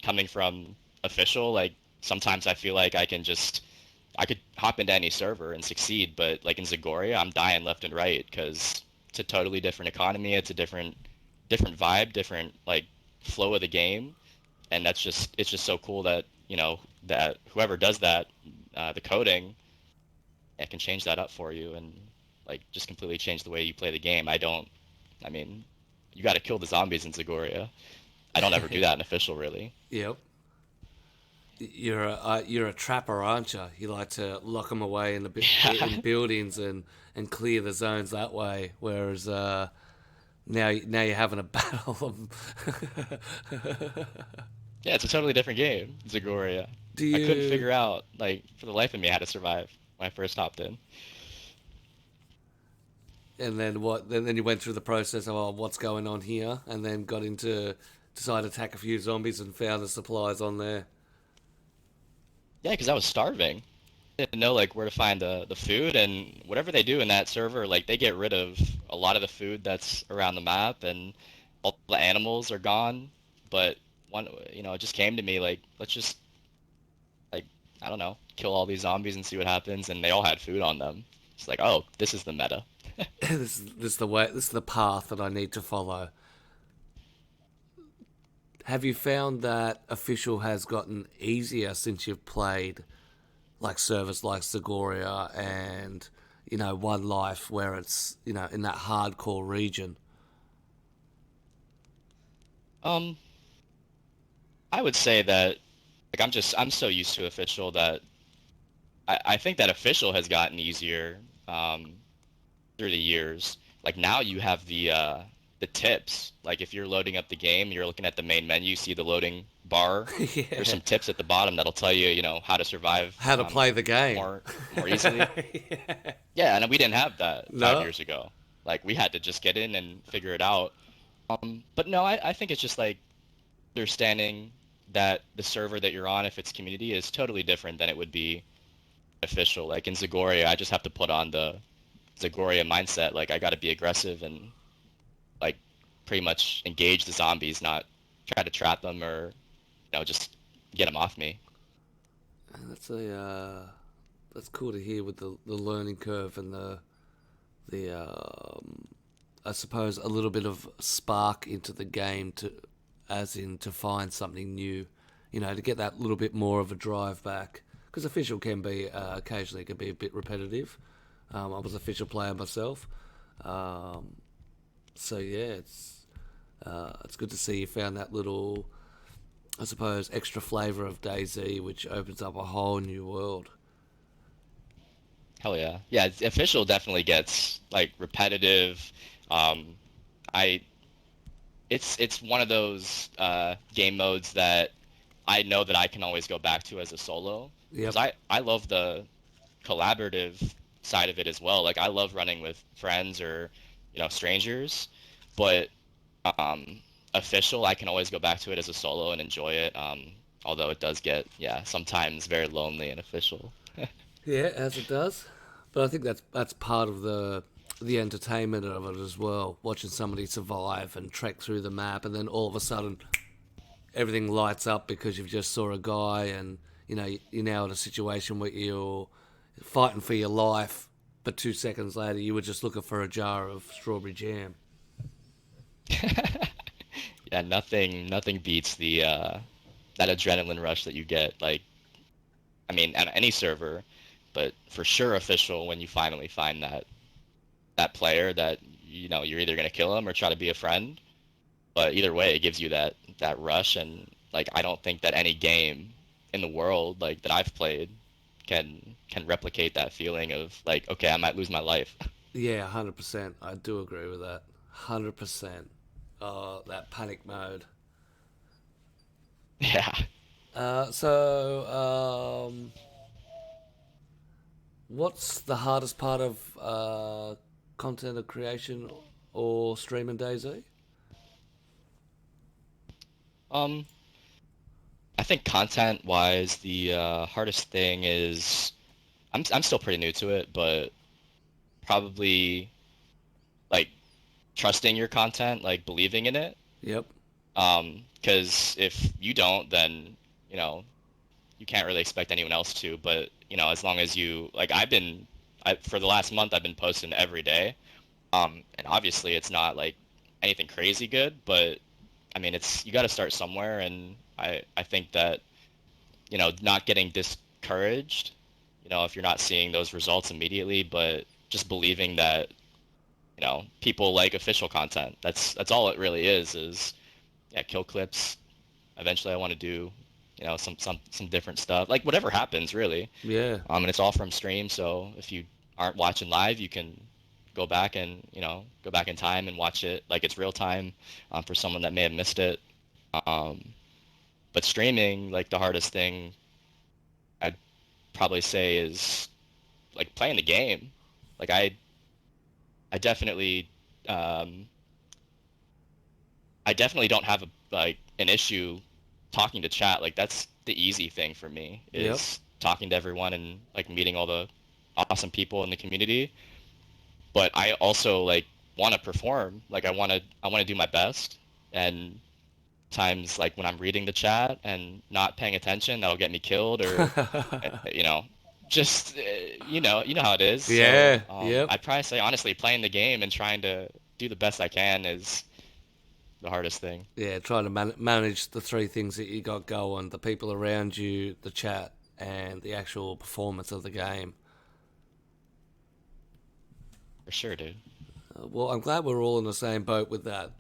coming from official. Like sometimes I feel like I could hop into any server and succeed, but like in Zagoria, I'm dying left and right because it's a totally different economy. It's a different vibe, different like flow of the game, and it's just so cool that that whoever does that, the coding, it can change that up for you and like just completely change the way you play the game. I mean, you got to kill the zombies in Zagoria. I don't ever do that in official really. Yep. You're a trapper, aren't you? You like to lock them away in in buildings and clear the zones that way. Whereas now you're having a battle of. Yeah, it's a totally different game, Zagoria. I couldn't figure out, like, for the life of me how to survive when I first hopped in. And then what? Then you went through the process of what's going on here, and then decided to attack a few zombies and found the supplies on there. Yeah, because I was starving. Didn't know like where to find the food, and whatever they do in that server, like they get rid of a lot of the food that's around the map, and all the animals are gone. But it just came to me like, let's just like, I don't know, kill all these zombies and see what happens, and they all had food on them. It's like, oh, this is the meta. This is the way. This is the path that I need to follow. Have you found that official has gotten easier since you've played like servers like Zagoria and One Life, where it's in that hardcore region? Um, I would say that like I'm so used to official that I think that official has gotten easier through the years. Like now you have the tips. Like if you're loading up the game, you're looking at the main menu, see the loading bar. Yeah. There's some tips at the bottom that'll tell you, how to survive, How to play the game more easily. Yeah. Yeah, and we didn't have that 5 No. years ago. Like we had to just get in and figure it out. But no, I think it's just like understanding that the server that you're on, if it's community, is totally different than it would be official. Like in Zagoria, I just have to put on the Zagoria mindset. Like I got to be aggressive and like pretty much engage the zombies, not try to trap them or just get them off me. That's cool to hear with the learning curve and the I suppose a little bit of spark into the game to find something new, to get that little bit more of a drive back, because official can be occasionally can be a bit repetitive. I was official player myself, so yeah, it's good to see you found that little, I suppose, extra flavour of DayZ, which opens up a whole new world. Hell yeah. Yeah, official definitely gets like repetitive. Um, I it's one of those game modes that I know that I can always go back to as a solo. Yep. Because I love the collaborative side of it as well. Like I love running with friends or strangers, but official I can always go back to it as a solo and enjoy it. Although it does get sometimes very lonely and official. Yeah, as it does. But I think that's part of the entertainment of it as well. Watching somebody survive and trek through the map, and then all of a sudden everything lights up because you've just saw a guy, and you're now in a situation where you're fighting for your life, but 2 seconds later you were just looking for a jar of strawberry jam. Yeah, nothing beats the that adrenaline rush that you get. Like, I mean, at any server, but for sure official, when you finally find that player that you're either gonna kill him or try to be a friend. But either way, it gives you that rush, and like I don't think that any game in the world like that I've played can replicate that feeling of like, okay, I might lose my life. Yeah, 100%. I do agree with that. 100%. That panic mode. Yeah. What's the hardest part of content creation or streaming, DayZ? I think content wise, the hardest thing is I'm still pretty new to it, but probably like trusting your content, like believing in it. Yep. Because if you don't, then you can't really expect anyone else to. But as long as you like, for the last month I've been posting every day. And obviously it's not like anything crazy good, but I mean you got to start somewhere, and I think that not getting discouraged, if you're not seeing those results immediately, but just believing that people like official content. That's all it really is yeah, kill clips. Eventually I want to do some different stuff, like whatever happens really. Yeah. And it's all from stream, so if you aren't watching live, you can go back and go back in time and watch it like it's real time, for someone that may have missed it. But streaming, like the hardest thing I'd probably say is like playing the game. Like I definitely don't have an issue talking to chat. Like that's the easy thing for me, is talking to everyone and like meeting all the awesome people in the community. But I also like want to perform. Like I want to do my best, and times like when I'm reading the chat and not paying attention, that'll get me killed, or just how it is. Yeah. So, Yep. I'd probably say honestly, playing the game and trying to do the best I can is the hardest thing. Yeah, trying to manage the three things that you got going: the people around you, the chat, and the actual performance of the game. For sure, dude. Well, I'm glad we're all in the same boat with that.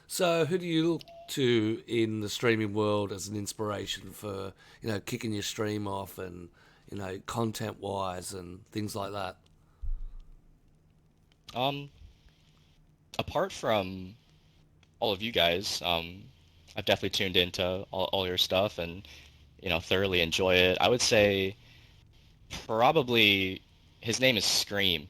So who do you look to in the streaming world as an inspiration for, kicking your stream off and, content-wise and things like that? Apart from all of you guys, I've definitely tuned into all your stuff and, thoroughly enjoy it. I would say probably his name is Scream.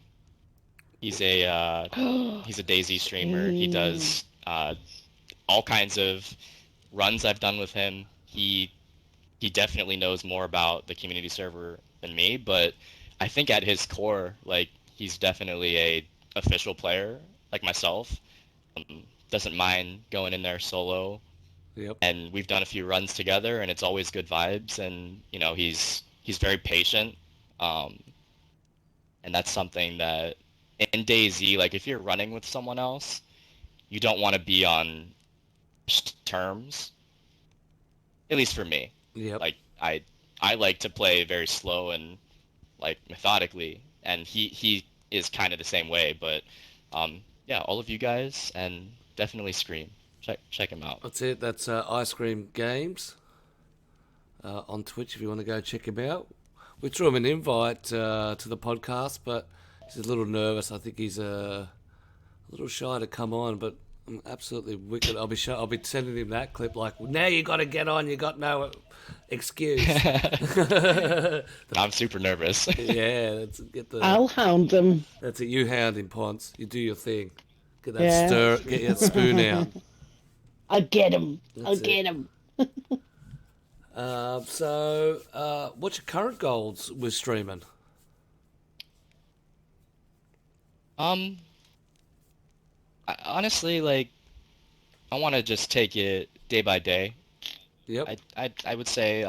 He's a DayZ streamer. He does all kinds of runs I've done with him. He definitely knows more about the community server than me, but I think at his core, like he's definitely a official player like myself. Doesn't mind going in there solo. Yep. And we've done a few runs together, and it's always good vibes. And he's very patient, and that's something that in DayZ, like if you're running with someone else, you don't want to be on terms. At least for me. Yep. Like I like to play very slow and like methodically, and he is kind of the same way. But yeah, all of you guys, and definitely Scream. Check him out. That's it. That's Ice Cream Games on Twitch if you want to go check him out. We threw him an invite to the podcast, but he's a little nervous. I think he's a little shy to come on, but I'm absolutely wicked. I'll be sending him that clip like, now you got to get on. You got no excuse. I'm super nervous. Yeah, I'll hound them. That's it. You hound him, Ponce. You do your thing. Get that get that spoon out. I'll get him. That's I'll get him. What's your current goals with streaming? Honestly, like, I want to just take it day by day. Yep. I would say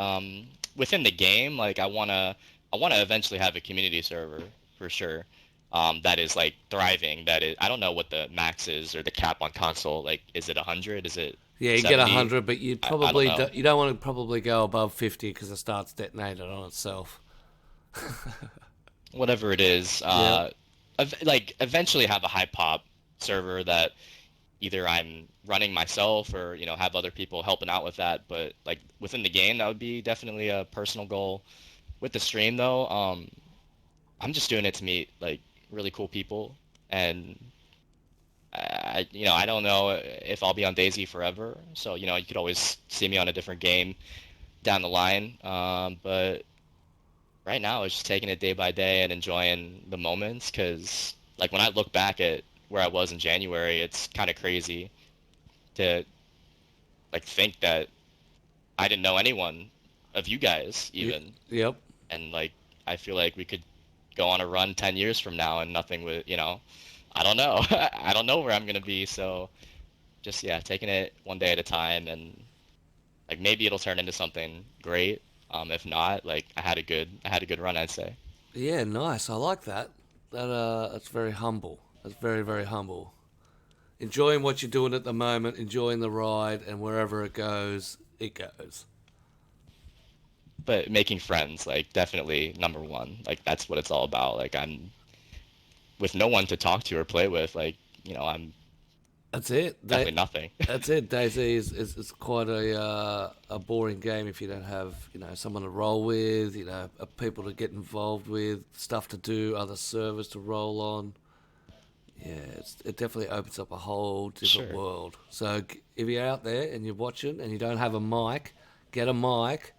within the game, like I wanna eventually have a community server for sure. That is like thriving. That is, I don't know what the max is or the cap on console. Like, is it 100? Is it Yeah, you get 70? 100, but you I don't probably know. you don't want to probably go above 50 because it starts detonating on itself. Whatever it is. Yeah. Like eventually have a high pop server that either I'm running myself or have other people helping out with that. But like within the game, that would be definitely a personal goal. With the stream though, I'm just doing it to meet like really cool people, and I don't know if I'll be on DayZ forever. So you could always see me on a different game down the line. But right now, it's just taking it day by day and enjoying the moments. Because like when I look back at where I was in January, it's kind of crazy to like think that I didn't know anyone of you guys even, Yep. and like I feel like we could go on a run 10 years from now and nothing would, I don't know. I don't know where I'm gonna be, so just yeah, taking it one day at a time, and like maybe it'll turn into something great. If not, like I had a good run, I'd say. Yeah, nice. I like that. That's very humble. That's very, very humble. Enjoying what you're doing at the moment, enjoying the ride, and wherever it goes, it goes. But making friends, like definitely number one. Like that's what it's all about. Like I'm with no one to talk to or play with. Like I'm That's it. definitely nothing. That's it. DayZ is quite a boring game if you don't have someone to roll with, people to get involved with, stuff to do, other servers to roll on. Yeah, it definitely opens up a whole different Sure. world. So if you're out there and you're watching and you don't have a mic, get a mic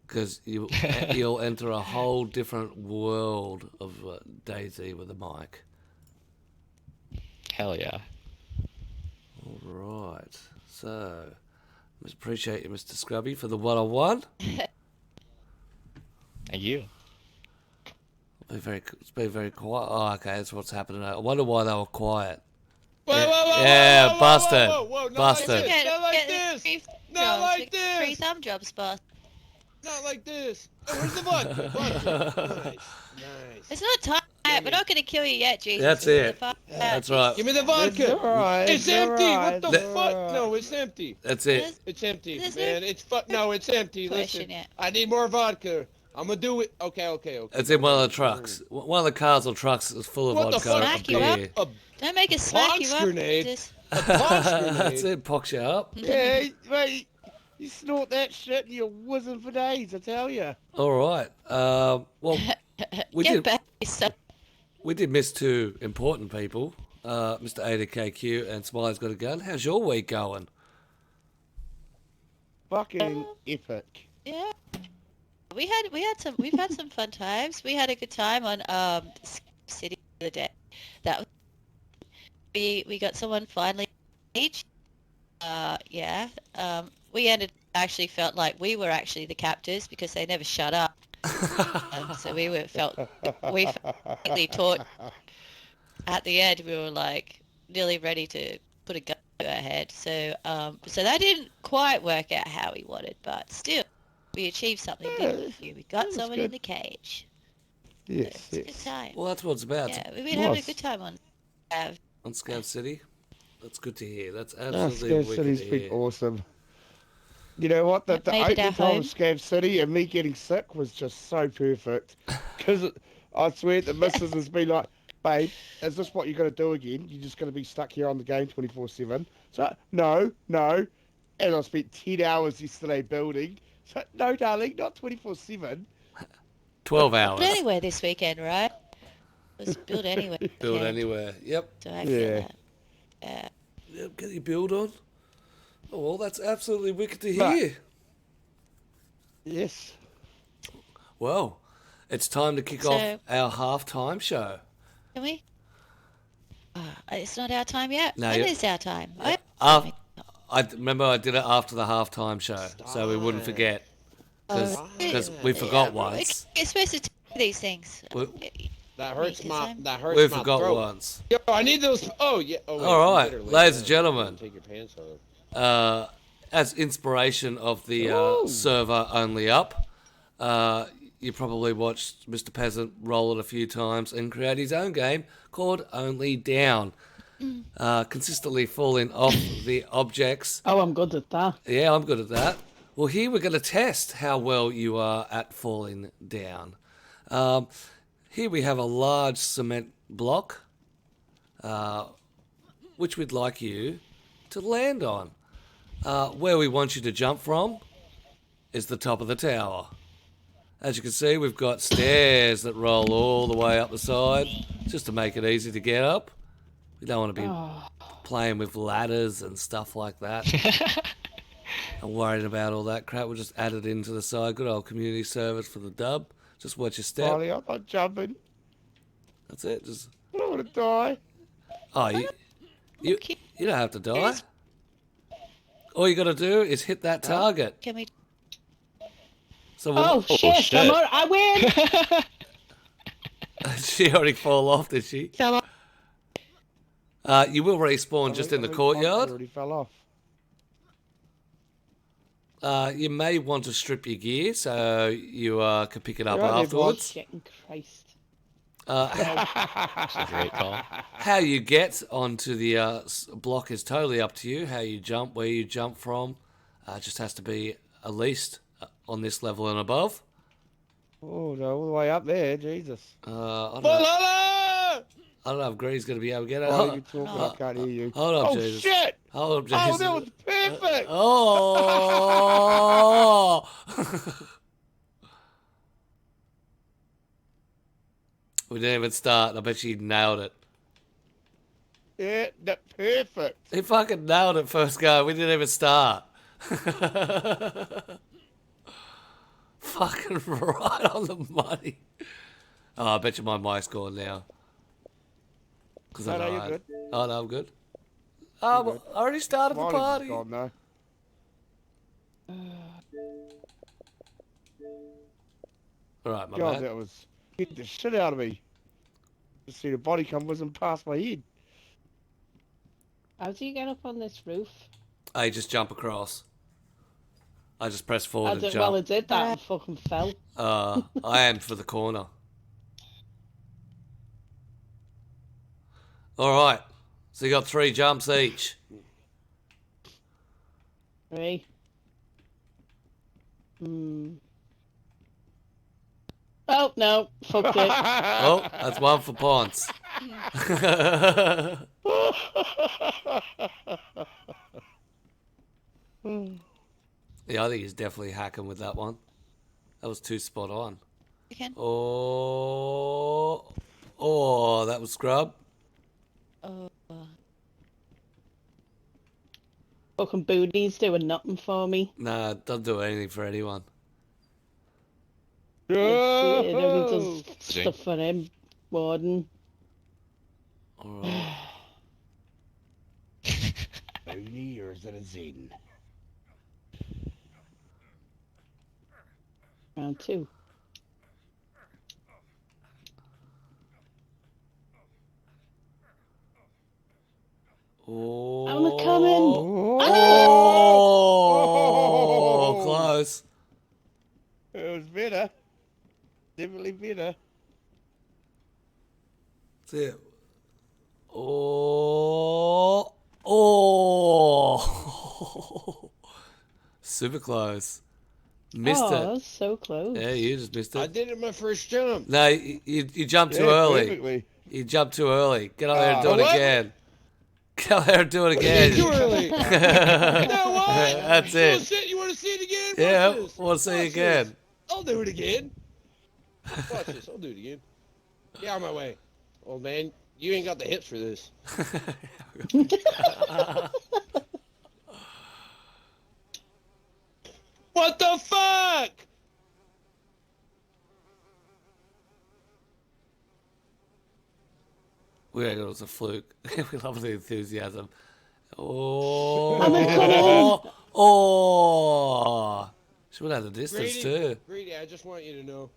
because you'll enter a whole different world of DayZ with a mic. Hell yeah. All right. So, I appreciate you, Mr. Scrubby, for the one-on-one. Thank you. It's been very quiet. Oh, okay, that's what's happening. I wonder why they were quiet. Whoa, Yeah, whoa, whoa, yeah, whoa, whoa, busted. whoa, whoa, whoa, not Busted. like this, not like this, not like Free this, thumb jobs, boss. not like this. Oh, where's the vodka? Vodka. Nice, nice. It's not time. We're not going to kill you yet, Jesus. That's We're it. gonna That's right. Give me the It's vodka. alright. It's empty. What the That- fuck? No, it's empty. That's it. It's empty, There's man. no It's no, it's empty. question Listen, yet. I need more vodka. I'm gonna do it. Okay. It's in one of the trucks. One of the cars or trucks is full of What the vodka fuck? and Smack you up. beer. Don't make us smack you Box up. grenade? Jesus. A box That's grenade. it. Pox you up. Yeah, mate. You snort that shit and you're whizzing for days. I tell you. All right. Well, we Get did. back, son. We did miss two important people, Mr. ADKCue and Smileysgotagun. How's your week going? Fucking epic. Yeah. We've had some fun times. We had a good time on City the other day. That was, we got someone finally engaged. Yeah. We actually felt like we were actually the captors because they never shut up. So we felt completely taught. At the end, we were like nearly ready to put a gun to our head. So that didn't quite work out how we wanted, but still, we achieved something. Didn't we? We got was someone good. in the cage. Yes, It's a good time. Well, that's what it's about. Yeah, we've been having a Was. good time on. On Scout City. That's good to hear. That's No, absolutely Scav wicked City's to been hear. awesome. You know what? The That made it our opening time home. of Scav City and me getting sick was just so perfect. Because I swear the missus has been like, babe, is this what you're going to do again? You're just going to be stuck here on the game 24/7? So, no. And I spent 10 hours yesterday building. So, no, darling, not 24/7. 12 hours. Build anywhere this weekend, right? Let's build anywhere. Build okay. anywhere. Yep. So I Yeah. feel that. Yeah. Yep. Get your build on. Oh, well, that's absolutely wicked to But- hear. Yes. Well, it's time to kick off So- our halftime show. Can we? It's not our time yet. No, When you- is our time? I remember I did it after the halftime show, so we wouldn't Stop. forget. Because we forgot once. You're supposed to do these things. That hurts Because my I'm- that hurts We my forgot throat. once. Yo, I need those. Oh yeah. Oh, wait, All you right, better lay ladies and down gentlemen. Take your pants off. As inspiration of the server only up, you probably watched Mr. Peasent roll it a few times and create his own game called Only Down. Consistently falling off the objects. Oh, I'm good at that. Yeah, I'm good at that. Well, here we're going to test how well you are at falling down. Here we have a large cement block, which we'd like you to land on. Where we want you to jump from is the top of the tower. As you can see, we've got stairs that roll all the way up the side, just to make it easy to get up. We don't want to be playing with ladders and stuff like that. And worrying about all that crap. We'll just add it into the side. Good old community service for the dub. Just watch your step. Smiley, I'm not jumping. That's it. Just I don't want to die. oh, you don't have to die. All you got to do is hit that target. Can we? So we'll, Oh, shit, shit. I win! she already fall off, did she? Fell off. You will respawn just in the courtyard. Already fell off. You may want to strip your gear so you can pick it up Yeah, I did afterwards. Getting Christ. That's a great call. How you get onto the block is totally up to you. How you jump, where you jump from, just has to be at least on this level and above. Oh no, all the way up there, Jesus. I don't know if Green's going to be able to get it. Oh, you're talking, I can't hear you. Hold up, Oh Jesus. shit! Hold up, Oh, Jesus. that was perfect! Oh! We didn't even start. I bet she nailed it. Yeah, that perfect. He fucking nailed it first go. We didn't even start. Fucking right on the money. Oh, I bet you my mic's gone now. Cause No, I no, know you're I- good. Oh, no, I'm good. Oh, well, I already started the Smiley's party. gone now. All right, my God, man. that was hit the shit out of me. Just see the body come whizzing past my head. How do you get up on this roof? I just jump across. I just press forward I and did, jump. well, I did that and fucking fell. I am for the corner. All right. So you got 3 jumps each. 3. Oh, no. Fucked it. Oh, that's 1 for Ponce. Yeah, I think he's definitely hacking with that one. That was 2 spot on. You can. Oh, that was scrub. Oh. Fucking booty's doing nothing for me. Nah, doesn't do anything for anyone. It only Oh, does stuff for him, Warden. All right. Only yours at a zen. Round 2. Oh, I'm coming. Oh, close. It was better. Definitely better. That's it. Oh. Super close. Missed Oh, it. that's so close. Yeah, you just missed I it. did it my first jump. No, you jumped too Yeah, early. perfectly. You jumped too early. Get out there and do it what? again. Get out there and do it again. Too early. No, what? That's So it. shit, you want to see it again? Yeah, Watch this. we'll see Watch again. this. I'll do it again. Watch this. I'll do it again. Get out of my way. Old man, you ain't got the hips for this. What the fuck? We reckon it was a fluke. We love the enthusiasm. Oh. I'm coming. Oh. She would have the distance Grady, too. Grady, I just want you to know,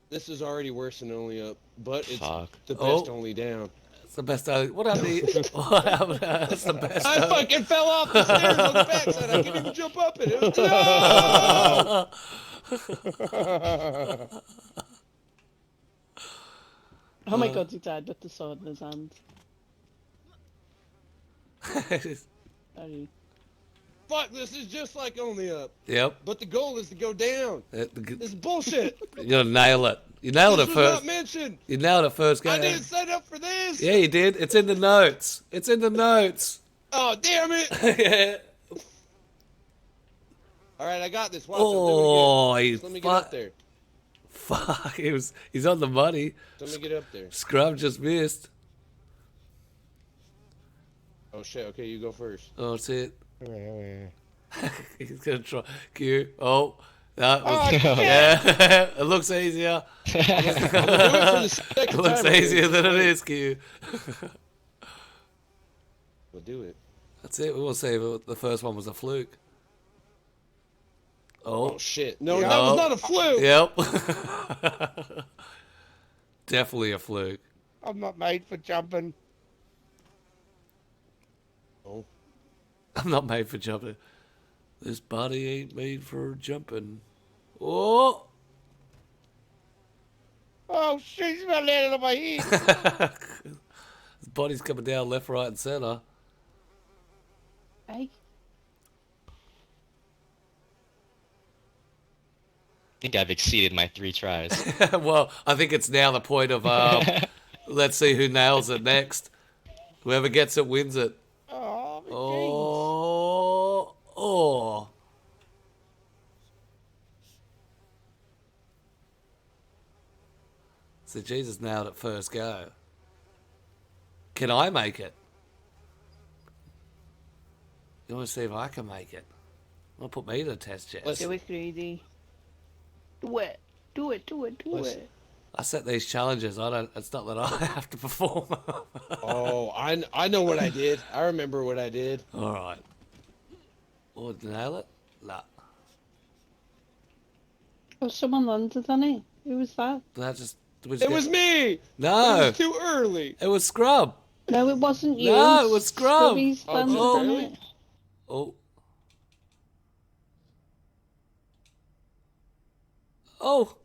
this is already worse than only up, but it's Fuck. the Oh. best only down. It's the best. What happened? What happened? That's the best. I fucking fell off the stairs on the backside. I couldn't even jump up it. It was, no! Oh my god, he died with the sword in his hand. Sorry. Fuck, this is just like only up. Yep. But the goal is to go down. This is bullshit. You gotta nail it. You nailed This it was first. not mentioned. You nailed it first game. I didn't sign up for this. Yeah, you did. It's in the notes. It's in the notes. Oh, damn it. Yeah. All right, I got this. Watch, Oh, I'll do it again. he Just let me get up there. Fuck, he's on the money. Let me get up there. Scrub just missed. Oh, shit. Okay, you go first. Oh, that's it. Yeah. He's gonna try. Q. Oh. That was, Oh, yeah, it looks easier. I'm gonna do it for the second It looks time. easier than it is, Q. We'll do it. That's it. We will see if the first one was a fluke. Oh, Oh. shit. No, Yeah. that was not a fluke. Yep. Definitely a fluke. I'm not made for jumping. Oh. I'm not made for jumping. This body ain't made for jumping. Oh! Oh, shit, he's about landing on my head. His body's coming down left, right, and center. Hey. I think I've exceeded my 3 tries. Well, I think it's now the point of let's see who nails it next. Whoever gets it wins it. Oh, my Oh, oh. So Jesus nailed it first go. Can I make it? You want to see if I can make it? Well, put me to the test, Jess. Let's- Do it, Greedy. Do it. Do it, do it, do Listen. it. I set these challenges. I don't. It's not that I have to perform. Oh, I know what I did. I remember what I did. All right. Oh, did I nail it? Nah. Oh, someone landed on it. Who was that? That just. It was me. It No. was too early. It was Scrub. No, it wasn't you. No, it was Scrub. Scrubby's Oh, landed oh, on really? it. Oh. Oh.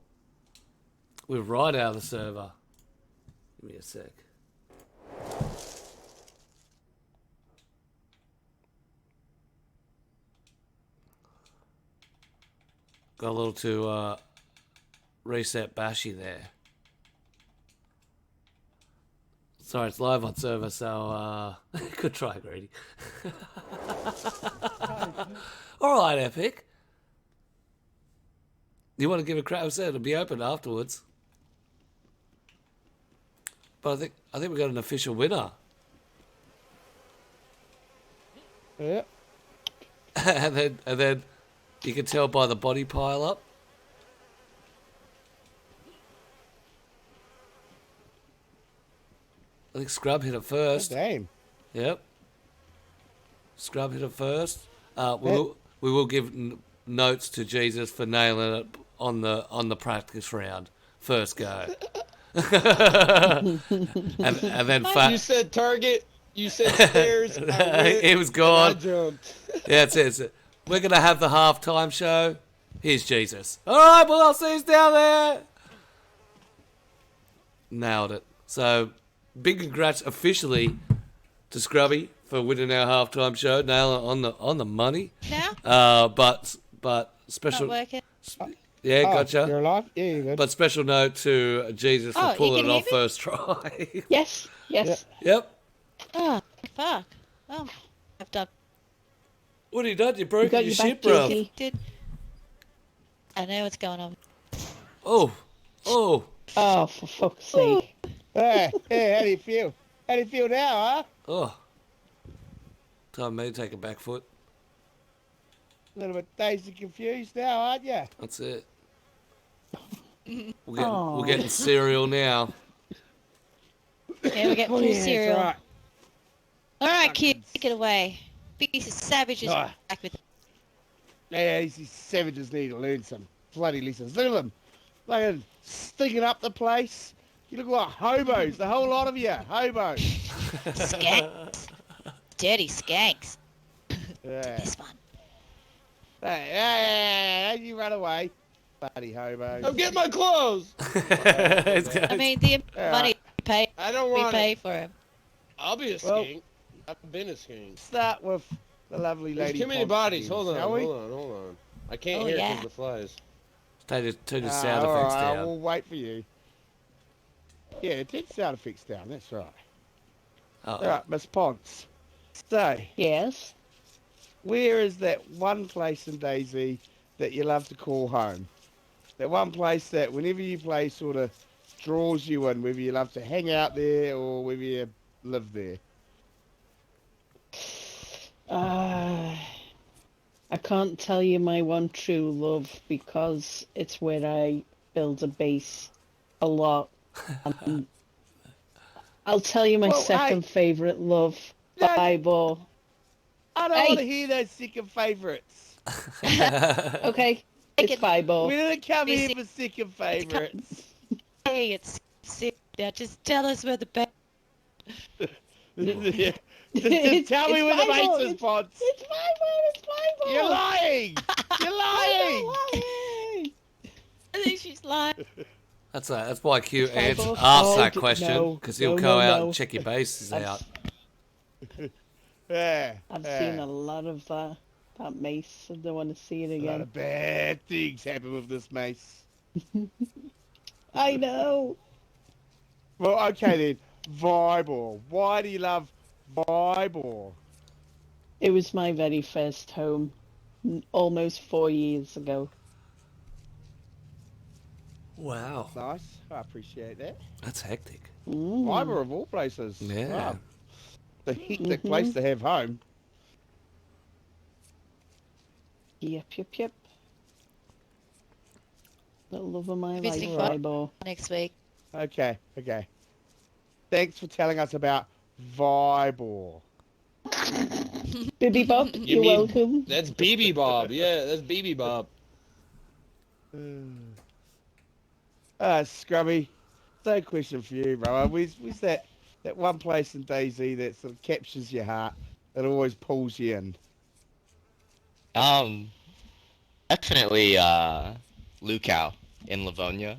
We're right out of the server. Give me a sec. Got a little too reset bashy there. Sorry, it's live on server, so good try, Grady. All right, Epic. You want to give a crack? I said it'll be open afterwards. But I think we got an official winner. Yeah. and then you can tell by the body pile up. I think Scrub hit it first. Damn. Yep. Scrub hit it first. We will give notes to Jesus for nailing it on the practice round. First go. and then You said target. You said stairs. I went, it was and I gone. jumped. Yeah, it's it. We're gonna have the halftime show. Here's Jesus. All right, well, I'll see you down there. Nailed it. So, big congrats officially to Scrubby for winning our halftime show. Nailing it on the money. Now? But Not special. working. Yeah, Oh, gotcha. You're alive? Yeah, you're good. But special note to Jesus for Oh, you pulling can it hear off me? first try. Yes, yes. Yep. Oh, fuck. Oh, I've done. What have you done? You You broke got your your ship, back, bruv. Juicy. Did. I know what's going on. Oh. Oh. Oh, for fuck's sake. Hey, how do you feel? How do you feel now, huh? Oh. Time me to take a back foot. A little bit dazed and confused now, aren't you? That's it. We're Aw. getting cereal now. Yeah, we're getting Oh, full yeah, cereal. that's All right, kid, take it away. Piece of savages Ah. back with. Yeah, these savages need to learn some bloody lessons. Look at them. They're stinking up the place. You look like hobos, the whole lot of you. Hobos. Skanks. Dirty skanks. Yeah. This one. Hey, you run away. Bloody hobos. I'm getting my clothes. I mean, the money I don't we want pay it. for him. I'll be a Well- skink. I've been a skink. Start with the lovely There's lady. too many Ponce bodies. again, Hold on, shall we? hold on. I can't Oh, hear yeah. because the flies. Turn the sound all effects right, down. we'll wait for you. Yeah, turn sound effects down. That's right. Oh, All right, Miss Ponce. So, Yes. where is that one place in DayZ that you love to call home? That one place that whenever you play sort of draws you in, whether you love to hang out there or whether you live there. I can't tell you my one true love because it's where I build a base a lot. I'll tell you my Well, second favourite love, No, Bible. I don't Hey. want to hear those second favourites. Okay, it's Second- Bible. We didn't come You here see- for second favourites. Hey, it's sick. Now just tell us where the bed. Yeah. Just tell me It's where the Bible, base is, Ponce. It's Bible, it's Bible! You're lying! You're lying! lying! I think she's lying. that's why Q Five asks or- that oh, question, no, because he'll no, go no, out no. and check your bases I've- out. Yeah. I've yeah. seen a lot of that mace. I don't want to see it A lot again. of bad things happen with this mace. I know. Well, okay then. Vibor. Why do you love Vibor? It was my very first home, almost 4 years ago. Wow, Nice. I appreciate that. that's hectic. Mm. Vibor of all places. Yeah. Wow. The hectic place to have home. Yep. The love of my life, Visiting Bible. Next week. Okay. Thanks for telling us about Vibor. Bibby Bob, You you're mean- welcome. That's BB Bob. Yeah, that's BB Bob. Scrubby. No question for you, bro. Where's that one place in DayZ that sort of captures your heart, that always pulls you in? Definitely Lukau in Livonia.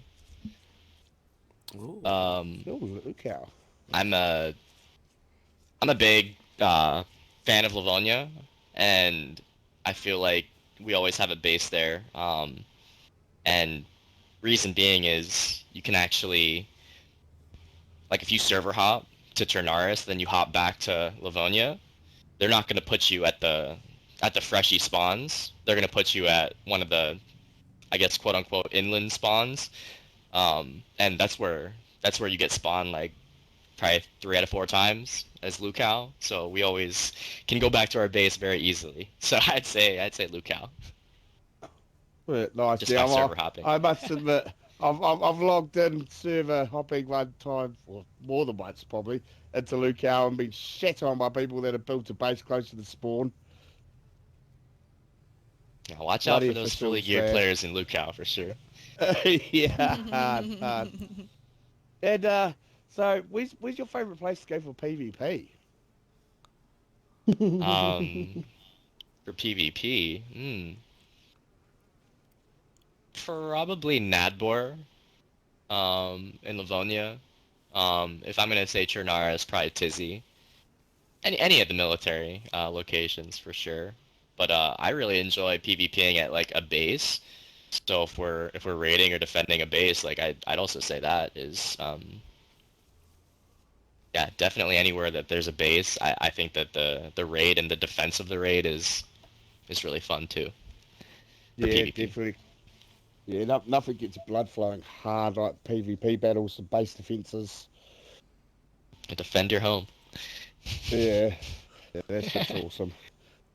Ooh. Oh, look how. I'm a big fan of Livonia, and I feel like we always have a base there. And reason being is you can actually, like, if you server hop to Ternaris, then you hop back to Livonia, they're not going to put you at the freshy spawns. They're going to put you at one of the, I guess, quote unquote inland spawns, and that's where you get spawned like probably 3 out of 4 times as Lukau. So we always can go back to our base very easily. So I'd say Lukau. Well, nice. Just Yeah, by server hopping. I must admit, I've logged in server hopping one time, or more than once probably, into Lukau and been shat on by people that have built a base close to the spawn. Yeah, watch out Bloody for those fully officials geared there. players in Lukau for sure. Yeah, hard. And so, where's your favourite place to go for PvP? For PvP, probably Nadbor, in Livonia. If I'm gonna say Chernara, probably Tizzy. Any of the military locations for sure. But I really enjoy PvPing at like a base. So if we're raiding or defending a base, like I'd also say that is yeah, definitely anywhere that there's a base. I think that the raid and the defense of the raid is really fun too. For Yeah, PvP. definitely. Yeah, nothing gets blood flowing hard like PvP battles and base defences. To defend your home. Yeah, that's just awesome.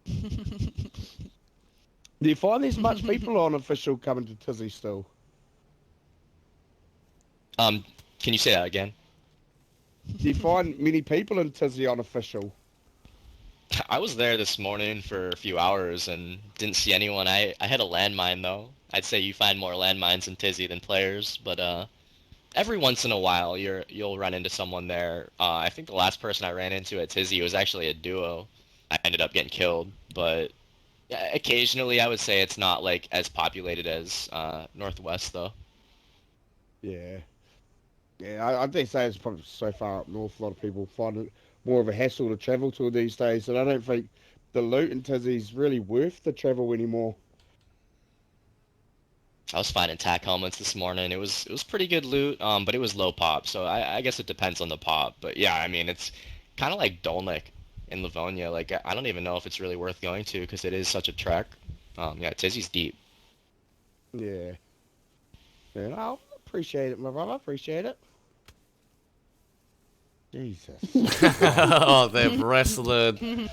Do you find there's much people on official coming to Tizzy still? Can you say that again? Do you find many people in Tizzy on official? I was there this morning for a few hours and didn't see anyone. I had a landmine though. I'd say you find more landmines in Tizzy than players, but every once in a while you'll run into someone there. I think the last person I ran into at Tizzy was actually a duo. I ended up getting killed, but yeah, occasionally I would say it's not like as populated as Northwest though. Yeah. Yeah, I dare say it's probably so far up north, a lot of people find it more of a hassle to travel to these days, and I don't think the loot in Tizzy's really worth the travel anymore. I was finding tack helmets this morning. It was pretty good loot, but it was low pop, so I guess it depends on the pop. But yeah, I mean it's kind of like Dolnik in Livonia. Like I don't even know if it's really worth going to because it is such a trek. Yeah, Tizzy's deep. Yeah. Yeah, I appreciate it, my brother. I appreciate it. Jesus. Oh, they've wrestling.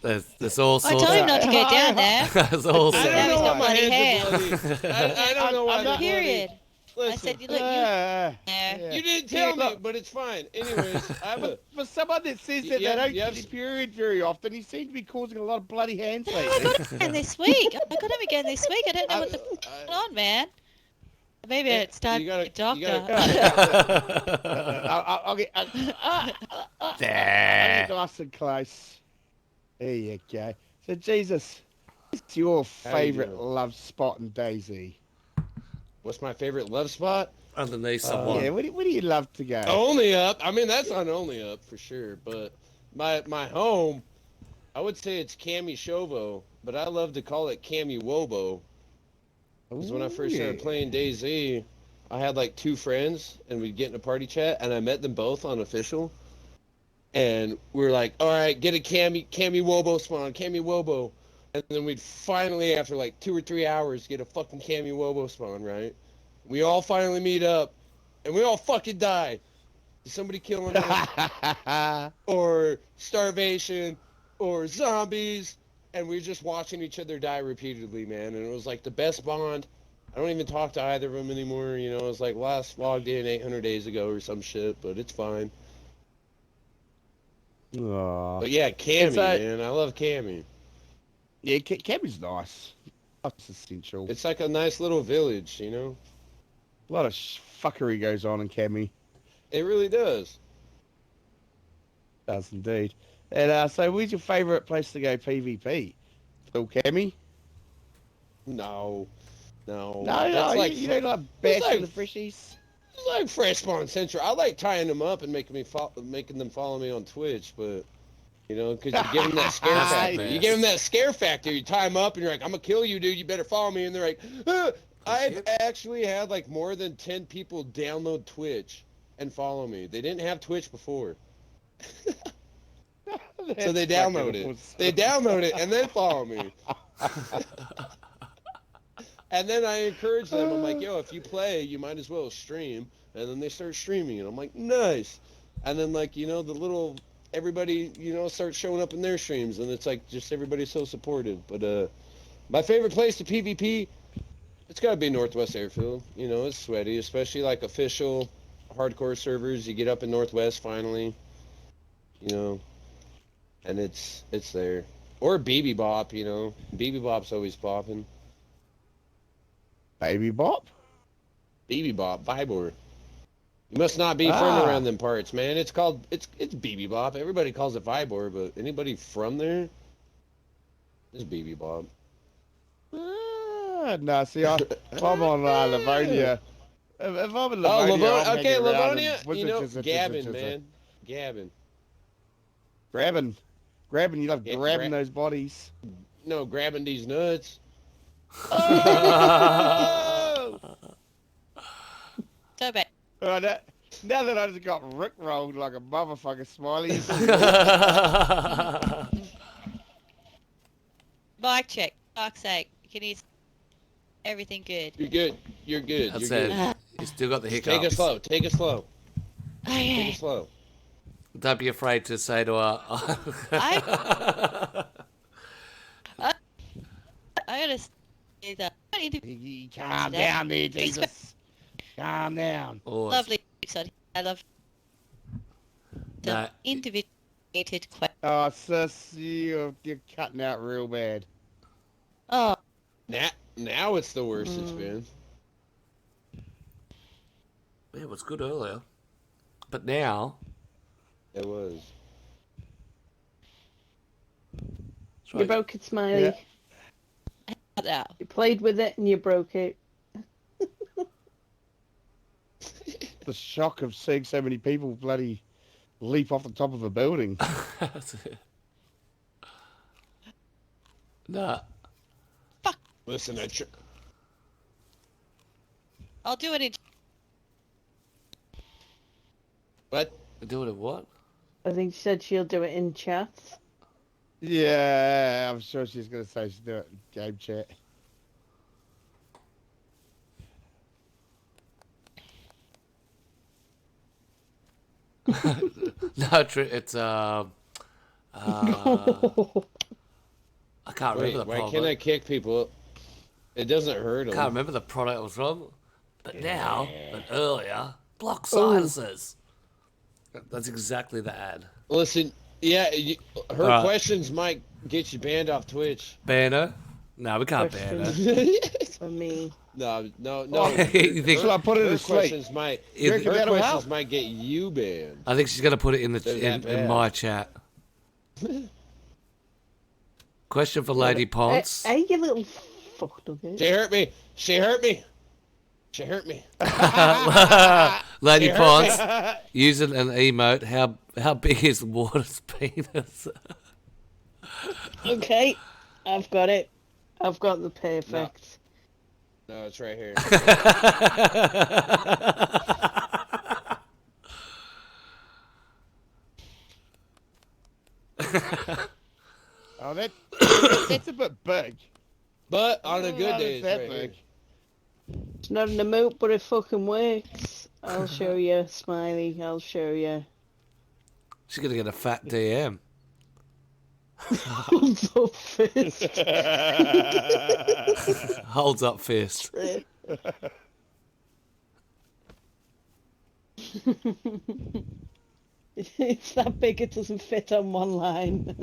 There's all I sorts. told him not to go down there. There's all I sorts. Now don't he's know got why bloody my hands are hands. bloody. I don't know why I'm they're not- Period. bloody. I Listen, said, look, you Yeah. there. you didn't tell me, look. but it's fine. Anyways, I have a. For someone that says that Yeah, they don't yeah, get the period very often, he seems to be causing a lot of bloody hands I lately. got him again this week. I got him again this week. I don't know what the I- going on, man. Maybe Yeah, it's time you to gotta- be you a doctor. gotta- I'll get There. nice and close. There you go. So, Jesus, what's your How you favourite doing? love spot in DayZ? What's my favorite love spot? Underneath someone. Yeah, where do you love to go? Only up. I mean, that's not only up for sure, but my home, I would say it's Cami Shovo, but I love to call it Cami Wobo. Because when I first started playing DayZ, I had like two friends, and we'd get in a party chat, and I met them both on official, and we were like, all right, get a Cami Wobo spawn, Cami Wobo, and then we'd finally, after like 2 or 3 hours, get a fucking Cami Wobo spawn, right? We all finally meet up, and we all fucking die. Somebody killing us, or starvation, or zombies, and we were just watching each other die repeatedly, man. And it was like the best bond. I don't even talk to either of them anymore. You know, it was like last logged in 800 days ago or some shit, but it's fine. Aw. But yeah, Cammy, So- man, I love Cammy. Yeah, Cammy's nice. That's essential. It's like a nice little village, you know. A lot of fuckery goes on in Cammy. It really does. Does indeed. And so, where's your favourite place to go PvP? Still Cammy? No. No, That's like you don't like that's bashing like- the freshies? It's like Fresh Spawn Central. I like tying them up and making them follow me on Twitch, but you know, because you give them that scare That's the factor. You give them that scare factor. You tie them up and you're like, "I'm gonna kill you, dude. You better follow me." And they're like, I've actually had like more than 10 people download Twitch and follow me. They didn't have Twitch before, so they download it. They download it and then follow me. And then I encourage them. I'm like, yo, if you play, you might as well stream. And then they start streaming, and I'm like, nice. And then, like, you know, everybody, you know, starts showing up in their streams, and it's like just everybody's so supportive. But my favorite place to PvP, it's got to be Northwest Airfield. You know, it's sweaty, especially like official hardcore servers. You get up in Northwest finally, you know, and it's there. Or BB Bop, you know. BB Bop's always popping. Baby Bop? BB Bop, Vibor. You must not be from around them parts, man. It's BB Bop. Everybody calls it Vibor, but anybody from there? It's BB Bop. No, see, I'm on Livonia. If I'm in Livonia, Oh, I'm okay, hanging around Livonia. and You know, wizard. Gavin, man. Gavin. Grabbing, you love Yeah, grabbing those bodies. No, grabbing these nuts. Oh! So bad. Now that I just got rickrolled like a motherfucker, Smiley. Mic check. Fuck's sake. Can you everything good? You're good. You're good. That's You're it. good. You still got the hiccups. Take it slow. Take it slow. Take Okay. it slow. Don't be afraid to say to her. I gotta say that. Calm down there, Jesus. Calm down. Or- Lovely episode. I love the No. individual hated question. Oh, sis, you're cutting out real bad. Oh, Now it's the worst it's been. Yeah, it was good earlier. But now... It was. That's You right. broke it, Smiley. Yeah. no. You played with it and you broke it. The shock of seeing so many people bloody leap off the top of a building. That's it. Nah. Listen, I'll do it in. what? Doing it what? I think she said she'll do it in chat. Yeah, I'm sure she's going to say she'll do it in game chat. No, it's I can't Wait, remember the why product. can't I kick people? It doesn't hurt them. Can't remember the product it was from. But now, but earlier, block silences. That's exactly the ad. Listen, yeah, her Alright. questions might get you banned off Twitch. Banner? No, we can't ban her. For me. No. You think- So I put it Her in sleep. questions might. You Her think that'll questions help? might get you banned. I think she's gonna put it in They're in that bad. my chat. Question for Lady Ponce. Hey, you little fuck nugget. She hurt me. She hurt me. She hurt me. Lady She hurt Ponce, me. using an emote. How big is Water's penis? Okay, I've got it. I've got the perfect. No, it's right here. Oh, that's a bit big. But on a good Not day, it's that right here. big. It's not an emote, but it fucking works. I'll show you, Smiley. I'll show you. She's gonna get a fat DM. Holds up fist. Holds up fist. It's that big it doesn't fit on one line.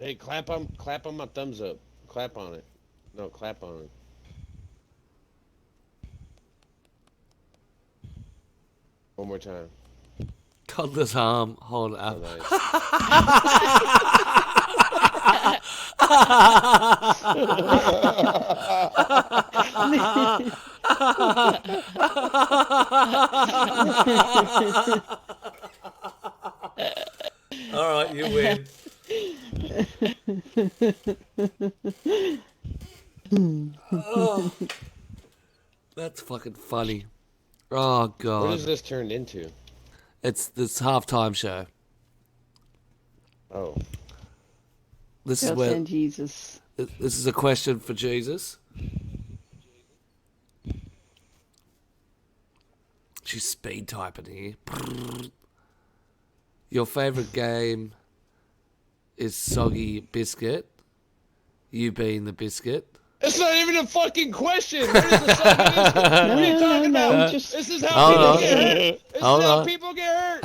Hey, clap on my thumbs up. Clap on it. No, clap on it. One more time. Toddler's arm. Hold Oh, up. nice. All right, you win. Oh, that's fucking funny. Oh What god, has this turned into? it's this halftime show. Oh. This is Just where send Jesus. this is a question for Jesus. She's speed typing here. Your favorite game is Soggy Biscuit. You being the biscuit. It's not even a fucking question. What is the song? What are you talking about? Just This is how Hold people on. get hurt. This Hold is how on. people get hurt.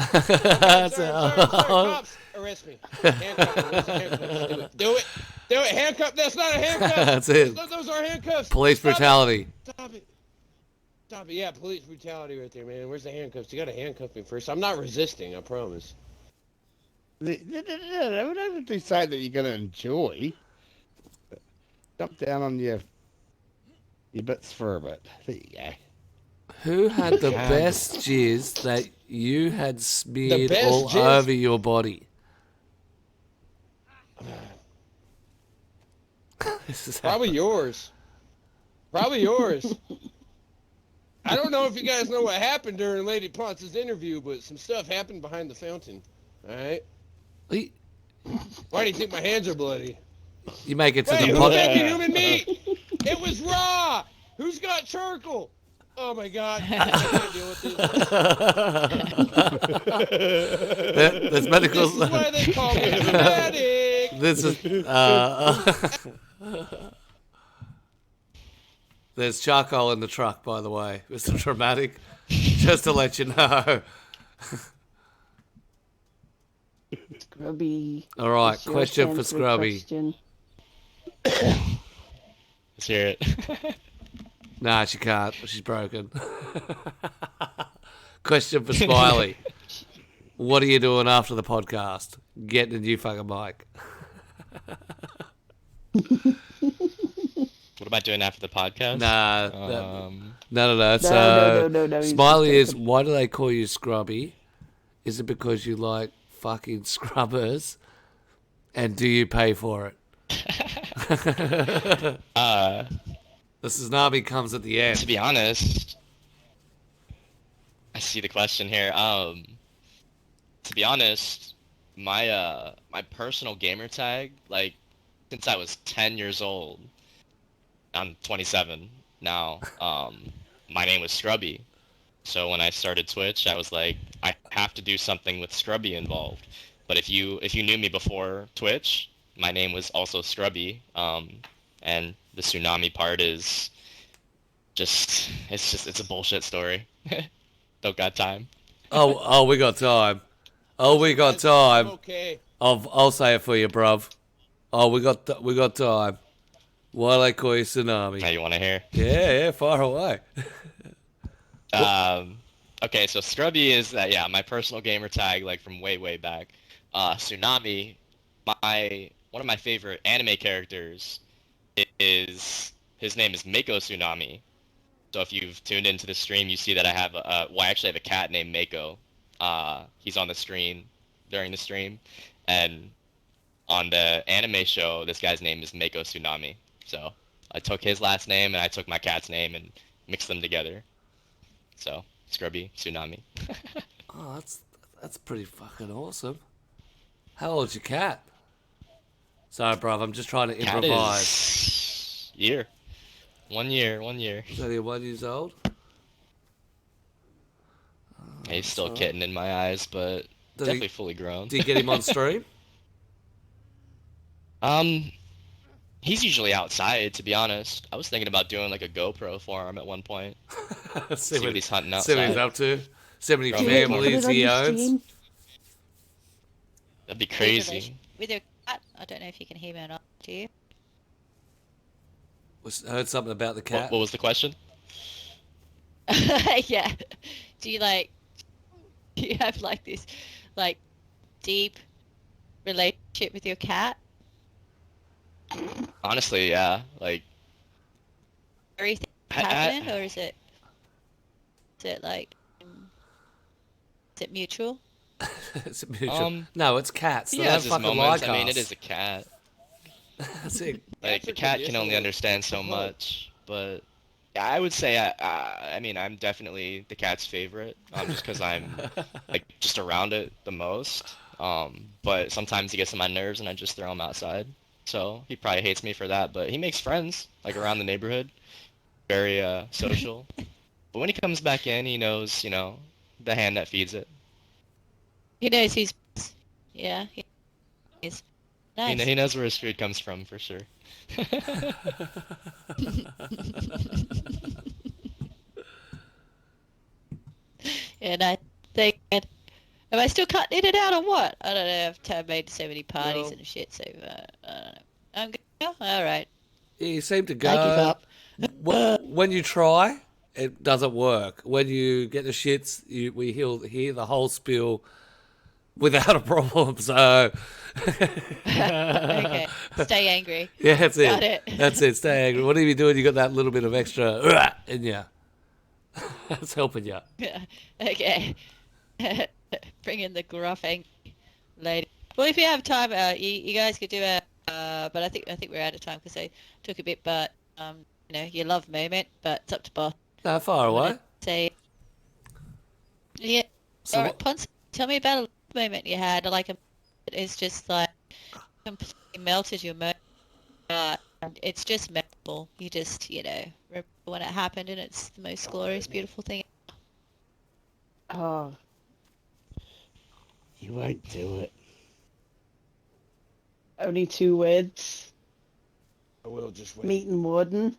That's Sorry, cops, arrest me. Handcuff me. Where's the handcuffs? Do it. Do it. Handcuff. That's not a handcuff. That's it. Those are handcuffs. Police Stop it. brutality. Stop it. Stop it. Yeah, police brutality right there, man. Where's the handcuffs? You gotta handcuff me first. I'm not resisting, I promise. Whatever they say that you're going to enjoy, jump down on your bits for a bit. There you go. Who had the best jizz that you had smeared best all jizz? over your body? This is Probably yours. Probably yours. I don't know if you guys know what happened during Lady Ponce's interview, but some stuff happened behind the fountain. Alright? You Why do you think my hands are bloody? make it to Wait, the who's pod. making human meat? It was raw! Who's got charcoal? Oh my god. I can't deal with this. There's medical. This is why they call me dramatic. This is. There's charcoal in the truck, by the way. Mr. Dramatic. Just to let you know. Scrubby. All right, it's your question turn for a Scrubby. question. Let's hear it. Nah, she can't. She's broken. Question for Smiley. What are you doing after the podcast? Getting a new fucking mic. What am I doing after the podcast? Nah, no. It's, No. He's just Smiley is, joking. why do they call you Scrubby? Is it because you like fucking scrubbers? And do you pay for it? The tsunami comes at the end. To be honest, I see the question here. To be honest, my personal gamer tag, like, since I was 10 years old, I'm 27 now. My name was Scrubby. So when I started Twitch, I was like, I have to do something with Scrubby involved. But if you knew me before Twitch, my name was also Scrubby. And the tsunami part is it's a bullshit story. Don't got time. Oh, we got time. Oh, we got I'm time. okay. I'll say it for you, bruv. Oh, we got time. Why do they call you Tsunami? Now you want to hear? Yeah, far away. Okay, so Scrubby is my personal gamer tag, like, from way back. Tsunami, one of my favorite anime characters is, his name is Mako Tsunami. So if you've tuned into the stream, you see that I have I actually have a cat named Mako. He's on the screen during the stream, and on the anime show, this guy's name is Mako Tsunami. So I took his last name and I took my cat's name and mixed them together. So Scrubby Tsunami. Oh, that's pretty fucking awesome. How old's your cat? Sorry, bruv, I'm just trying to Cat improvise. is year. 1 year, 1 year. Is only 1 year old? He's still a alright. kitten in my eyes, but Does definitely he, fully grown. do you get him on stream? He's usually outside, to be honest. I was thinking about doing like a GoPro for him at one point. See what he's hunting See what he's outside. up to. See how many Probably families Put it he on owns. stream. That'd be With crazy. with your cat, I don't know if you can hear me or not. Do you? Heard something about the cat. What was the question? Yeah. Do you do you have like this like deep relationship with your cat? Honestly, yeah. Like, Everything I- happening, or is it like is it mutual? It's mutual. No, it's cats. They he don't has his fucking moments. like I mean, us. it is a cat. That's it. Like, the cat can only understand so much, but yeah, I would say I mean, I'm definitely the cat's favorite, just because I'm like just around it the most. But sometimes he gets on my nerves and I just throw him outside. So he probably hates me for that, but he makes friends like around the neighborhood. Very social. But when he comes back in, he knows, the hand that feeds it. He knows who's yeah. He's nice. He knows where his food comes from for sure. And I think, am I still cutting in and out or what? I don't know. I've made so many parties No. and shit, so I don't know. I'm good now? All right. You seem to I give go. up. When you try, it doesn't work. When you get the shits, we hear the whole spiel without a problem. So Okay. Stay angry. yeah, that's it. Got it. That's it. Stay angry. What are you doing? You got that little bit of extra in you. That's helping you. Okay. Bring in the gruff angry lady. Well, if you have time, you guys could do a. But I think we're out of time because I took a bit. But your love moment. But it's up to boss. No, far away. Say. Yeah. So All what- right, Ponce, tell me about a love moment you had. Like it's just like completely melted your moment. And it's just memorable. You just remember when it happened, and it's the most glorious, beautiful thing. Oh, You won't do it. only 2 words. I will just wait. Meeting Warden.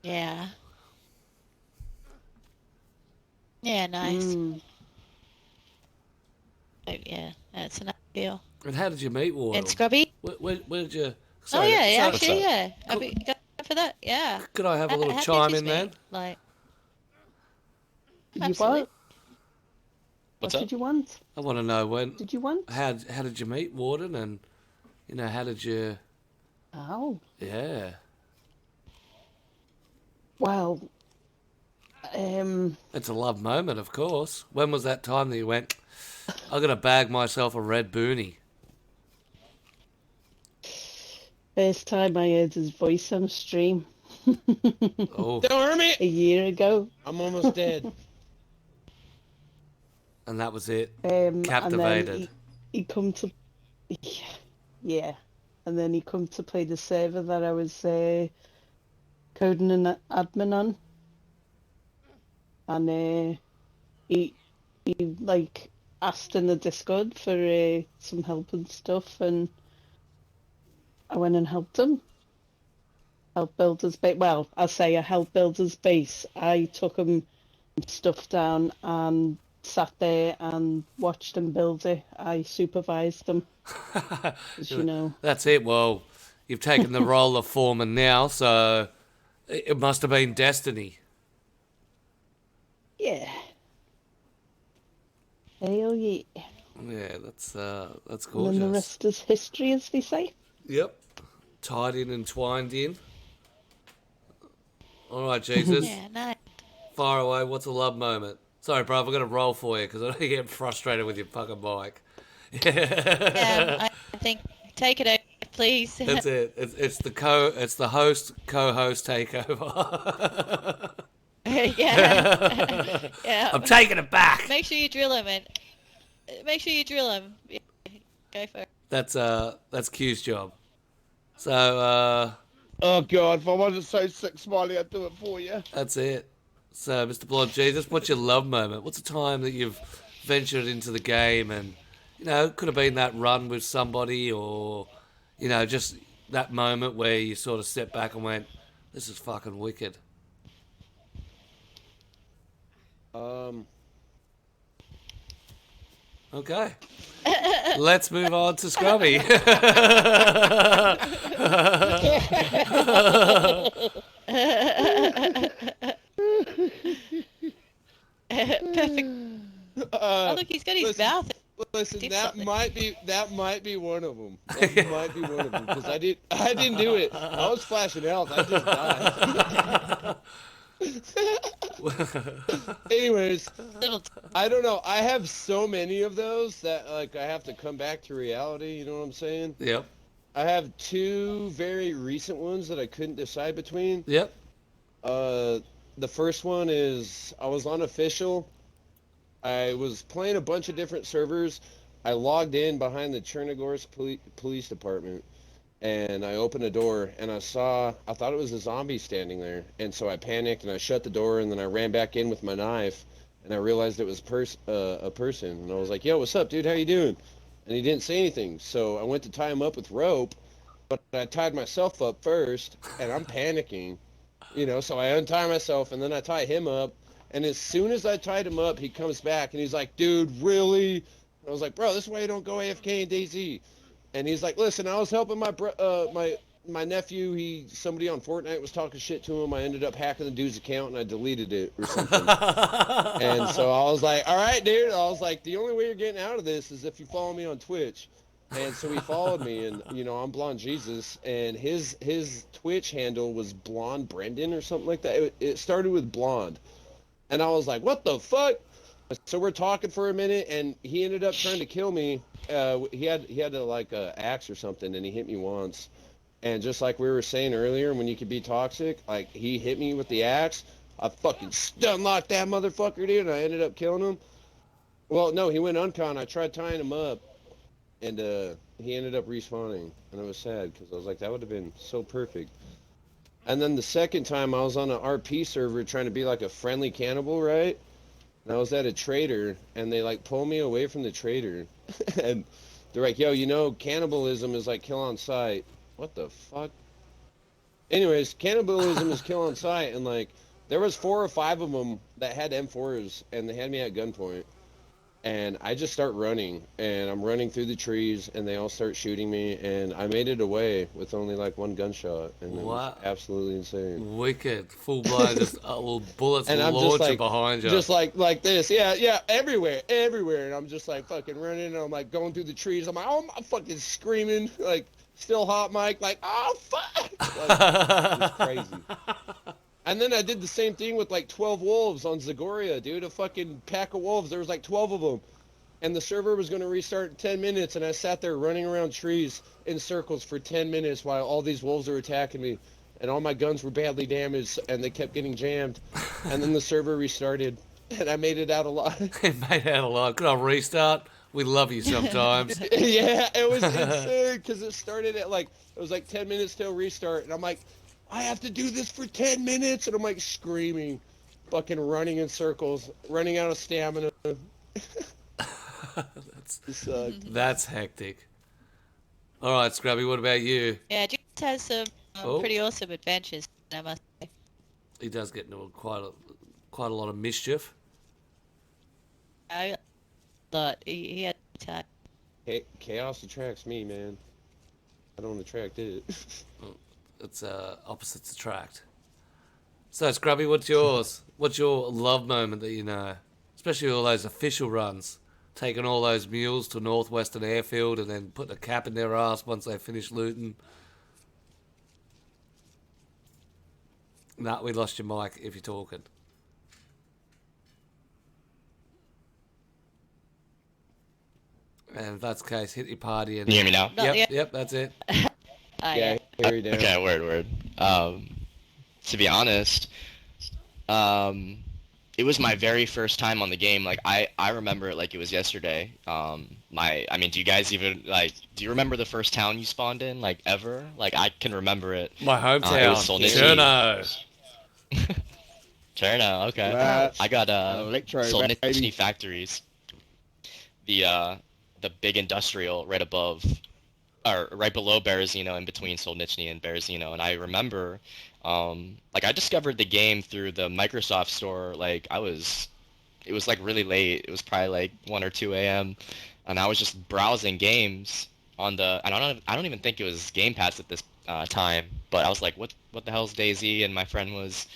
Yeah. Yeah, nice. Mm. yeah, that's an ideal. And how did you meet Wardle? And Scrubby? Where did you... Oh Sorry, yeah, sorry, actually, yeah. Cool. You got for that, yeah. Could I have a little How chime did in you then? meet? Like, You absolutely. what? What's What up? did you want? I want to know when... Did you want? How did you meet Warden, and, you know, how did you... Oh, Yeah. well, It's a love moment, of course. When was that time that you went, I'm going to bag myself a red boonie? first time I heard his voice on stream Oh, Don't hurt me! a year ago. I'm almost dead. and that was it. And Captivated. then he come to, yeah, and then he come to play the server that I was coding an admin on, and he like asked in the Discord for some help and stuff, and I went and helped him. Help build his base. Well, I say I helped build his base. I took him stuff down and sat there and watched him build it. I supervised him, as you know. That's it. Well, you've taken the role of foreman now, so it must have been destiny. Yeah. Hell yeah. Yeah, that's And gorgeous. then the rest is history, as they say. Yep. Tied in and twined in. All right, Jesus. Yeah, nice. Far away. What's a love moment? Sorry, bro. I've got to roll for you because I know you get frustrated with your fucking mic. I think take it over, please. That's it. It's the host co-host takeover. yeah. Yeah. I'm taking it back. Make sure you drill him, and make sure you drill him. Yeah, go for it. That's Q's job. So Oh God, if I wasn't so sick, Smiley, I'd do it for you. that's it. So, Mr. Blonde Jesus, what's your love moment? What's a time that you've ventured into the game and, you know, it could have been that run with somebody or, you know, just that moment where you sort of stepped back and went, this is fucking wicked. Okay. Let's move on to Scrubby. Perfect. Oh, look, he's got his mouth. Listen, Did that something. might be one of them. That might be one of them because I didn't do it. I was flashing health. I just died. Anyways, Little I don't know. I have so many of those that like I have to come back to reality. You know what I'm saying? Yep. I have two very recent ones that I couldn't decide between. Yep. The first one is I was unofficial. I was playing a bunch of different servers. I logged in behind the Chernigorsk police department, and I opened a door, and I thought it was a zombie standing there, and so I panicked, and I shut the door, and then I ran back in with my knife, and I realized it was a person, and I was like, yo, what's up, dude, how you doing? And he didn't say anything, so I went to tie him up with rope, but I tied myself up first, and I'm panicking, you know, so I untie myself, and then I tie him up. And as soon as I tied him up, he comes back and he's like, dude, really? I was like, bro, this is why you don't go AFK in DayZ. And he's like, listen, I was helping my nephew. Somebody on Fortnite was talking shit to him. I ended up hacking the dude's account and I deleted it or something. And so I was like, all right, dude. I was like, the only way you're getting out of this is if you follow me on Twitch. And so he followed me, and you know I'm Blonde Jesus, and his Twitch handle was Blonde Brendan or something like that. It started with Blonde. And I was like, what the fuck? So we're talking for a minute, and he ended up trying to kill me. He had like a axe or something, and he hit me once. And just like we were saying earlier, when you could be toxic, like he hit me with the axe. I fucking stun locked that motherfucker, dude, and I ended up killing him. Well, no, he went uncon. I tried tying him up, and he ended up respawning. And I was sad because I was like, that would have been so perfect. And then the second time I was on an RP server trying to be like a friendly cannibal, right? And I was at a trader, and they like pull me away from the trader. And they're like, yo, you know, cannibalism is like kill on sight. What the fuck? Anyways, cannibalism is kill on sight, and like there was 4 or 5 of them that had M4s, and they had me at gunpoint. And I just start running, and I'm running through the trees, and they all start shooting me, and I made it away with only like one gunshot, and it was What? absolutely insane. Wicked. Full blown, just well, bullets And I'm just launching like, behind you. just like this, yeah, everywhere, and I'm just like fucking running, and I'm like going through the trees. I'm like, oh, I'm fucking screaming, like still hot mic, like oh fuck, like, it's crazy. And then I did the same thing with like 12 wolves on Zagoria, dude. A fucking pack of wolves. There was like 12 of them. And the server was going to restart in 10 minutes, and I sat there running around trees in circles for 10 minutes while all these wolves were attacking me. And all my guns were badly damaged, and they kept getting jammed. And then the server restarted, and I made it out alive. It made out alive. Good old restart. We love you sometimes. Yeah, it was insane, because it started at like, it was like 10 minutes till restart, and I'm like, I have to do this for 10 minutes, and I'm like screaming, fucking running in circles, running out of stamina. That's hectic. All right, Scrubby, what about you? Yeah, James has some Oh. pretty awesome adventures, I must say. He does get into quite a lot of mischief. I thought he had time. Chaos attracts me, man. I don't attract it. It's opposites attract. So, Scrubby, what's yours? What's your love moment that you know? Especially all those official runs. Taking all those mules to Northwestern Airfield and then putting a cap in their ass once they finish looting. Nah, we lost your mic if you're talking. And if that's the case, hit your party and... Can you hear me now? Not Yep, yet. yep, that's it. Yeah, here you down. Okay, word. To be honest, it was my very first time on the game. Like I remember it like it was yesterday. Do you guys even do you remember the first town you spawned in, like ever? Like I can remember it. My It hometown, was Solnitsky. Cherno. Cherno, okay. That's I got electro, Solnitsky baby. factories. The big industrial right above, or right below Berezino, in between Solnitsky and Berezino. And I remember, I discovered the game through the Microsoft store. It was like really late. It was probably like 1 or 2 a.m. And I was just browsing games on I don't even think it was Game Pass at this time. But I was like, what the hell's DayZ? And my friend was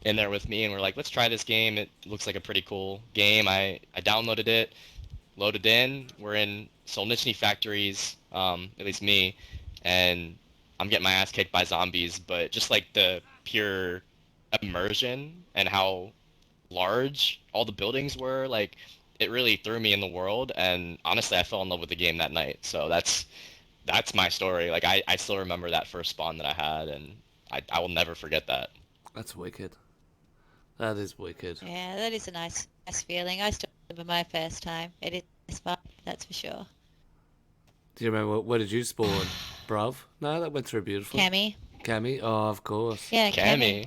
in there with me, and we're like, let's try this game. It looks like a pretty cool game. I downloaded it, loaded in. We're in Solnitsky factories, at least me, and I'm getting my ass kicked by zombies, but just like the pure immersion and how large all the buildings were, like it really threw me in the world, and honestly I fell in love with the game that night. So that's my story. Like I still remember that first spawn that I had, and I will never forget that. That's wicked. That is wicked. Yeah, that is a nice feeling. I still remember my first time. It is fun, that's for sure. Do you remember where did you spawn, bruv? No, that went through beautifully. Cammy. Oh, of course. Yeah, Cammy. Cammy.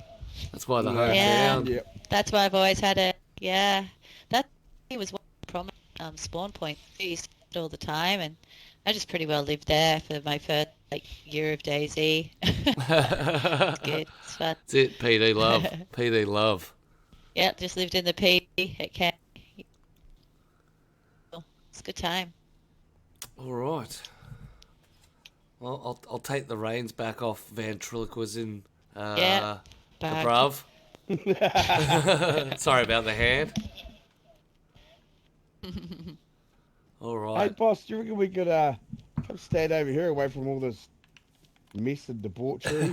That's why the Yeah. hometown. Yep. That's why I've always had a, yeah. That was one prominent spawn point. I used to do it all the time, and I just pretty well lived there for my first year of DayZ. It's good. It's fun. That's it, PD love. PD love. Yeah, just lived in the P at Camp. It's a good time. All right. Well, I'll take the reins back off ventriloquism. Yeah, the back. bruv. Sorry about the hand. All Hey, right. boss, do you reckon we could come stand over here away from all this mess and debauchery?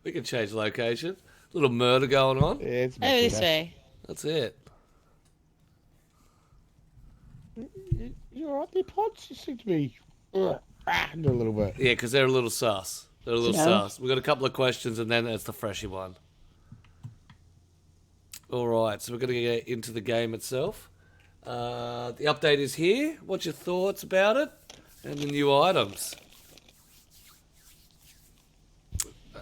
we can change location. Little murder going on. Yeah, it's Over this way. That's it. You all right there, Pods? You seem to be a little bit. Yeah, because they're a little sus. They're a little Yeah. sus. We've got a couple of questions, and then it's the freshy one. All right, so we're going to get into the game itself. The update is here. What's your thoughts about it? And the new items.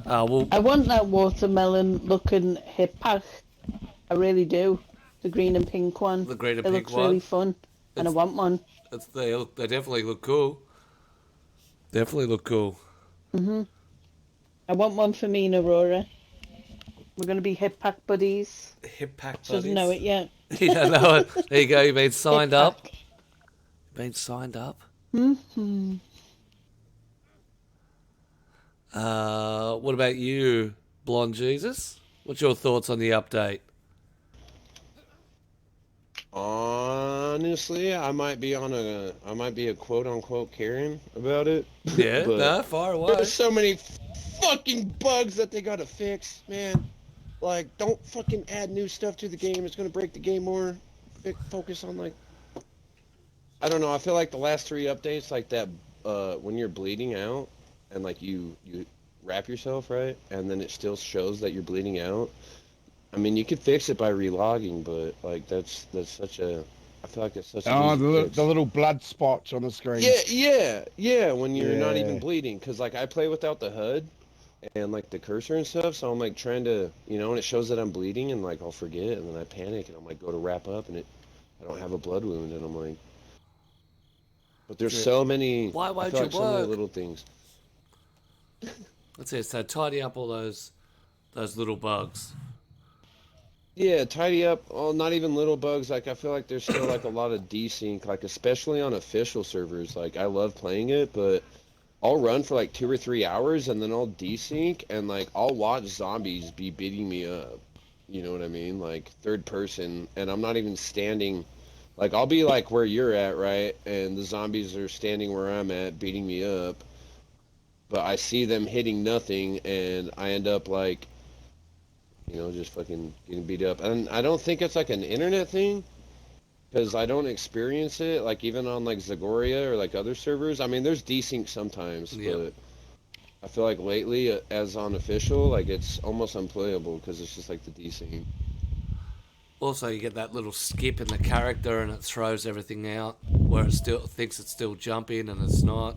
Well, I want that watermelon looking hip pack. I really do. The green and pink one. the green and It pink looks one. really fun. And I It's- want one. They definitely look cool. Definitely look cool. I want one for me and Aurora. We're going to be hip pack buddies. Hip pack She doesn't know it yet. You don't know it. There you go. You've been signed Get up. back. Been signed up. Mm-hmm. What about you, Blonde Jesus? What's your thoughts on the update? Honestly, I might be a quote unquote Karen about it, Yeah, but no, far away. there's so many fucking bugs that they gotta fix, man. Like, don't fucking add new stuff to the game. It's gonna break the game more. Focus on like, I don't know. I feel like the last 3 updates, like that, when you're bleeding out, and like you wrap yourself right, and then it still shows that you're bleeding out. I mean, you could fix it by relogging, but like that's such a, I feel like it's such an Oh, easy the fix. little blood spots on the screen. Yeah. When you're not even Yeah. bleeding, because like I play without the HUD and like the cursor and stuff, so I'm like trying to, and it shows that I'm bleeding, and like I'll forget, and then I panic, and I'm like go to wrap up, and I don't have a blood wound, and I'm like, but there's Yeah. so many. Why I won't feel you like so many work? little things. That's it. So tidy up all those little bugs. Yeah, tidy up. Oh, not even little bugs. Like I feel like there's still like a lot of desync, like especially on official servers. Like I love playing it, but I'll run for like 2 or 3 hours and then I'll desync and like I'll watch zombies be beating me up. You know what I mean? Like third person, and I'm not even standing. Like I'll be like where you're at, right? And the zombies are standing where I'm at, beating me up. But I see them hitting nothing, and I end up like, just fucking getting beat up. And I don't think it's like an internet thing, because I don't experience it, like even on like Zagoria or like other servers. I mean, there's desync sometimes, Yep. but I feel like lately, as on official, like it's almost unplayable because it's just like the desync. Also, you get that little skip in the character, and it throws everything out where it still thinks it's still jumping, and it's not.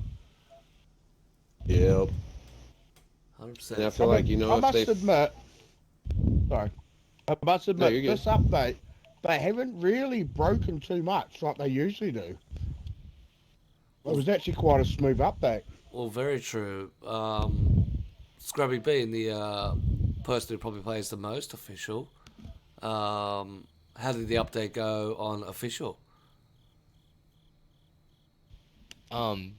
Yep. And I 100%. I feel like, mean, I if they... must admit, sorry, I must No, admit, you're good. this update, they haven't really broken too much like they usually do. It was actually quite a smooth update. Well, very true. Scrubby being the person who probably plays the most official, how did the update go on official? Um,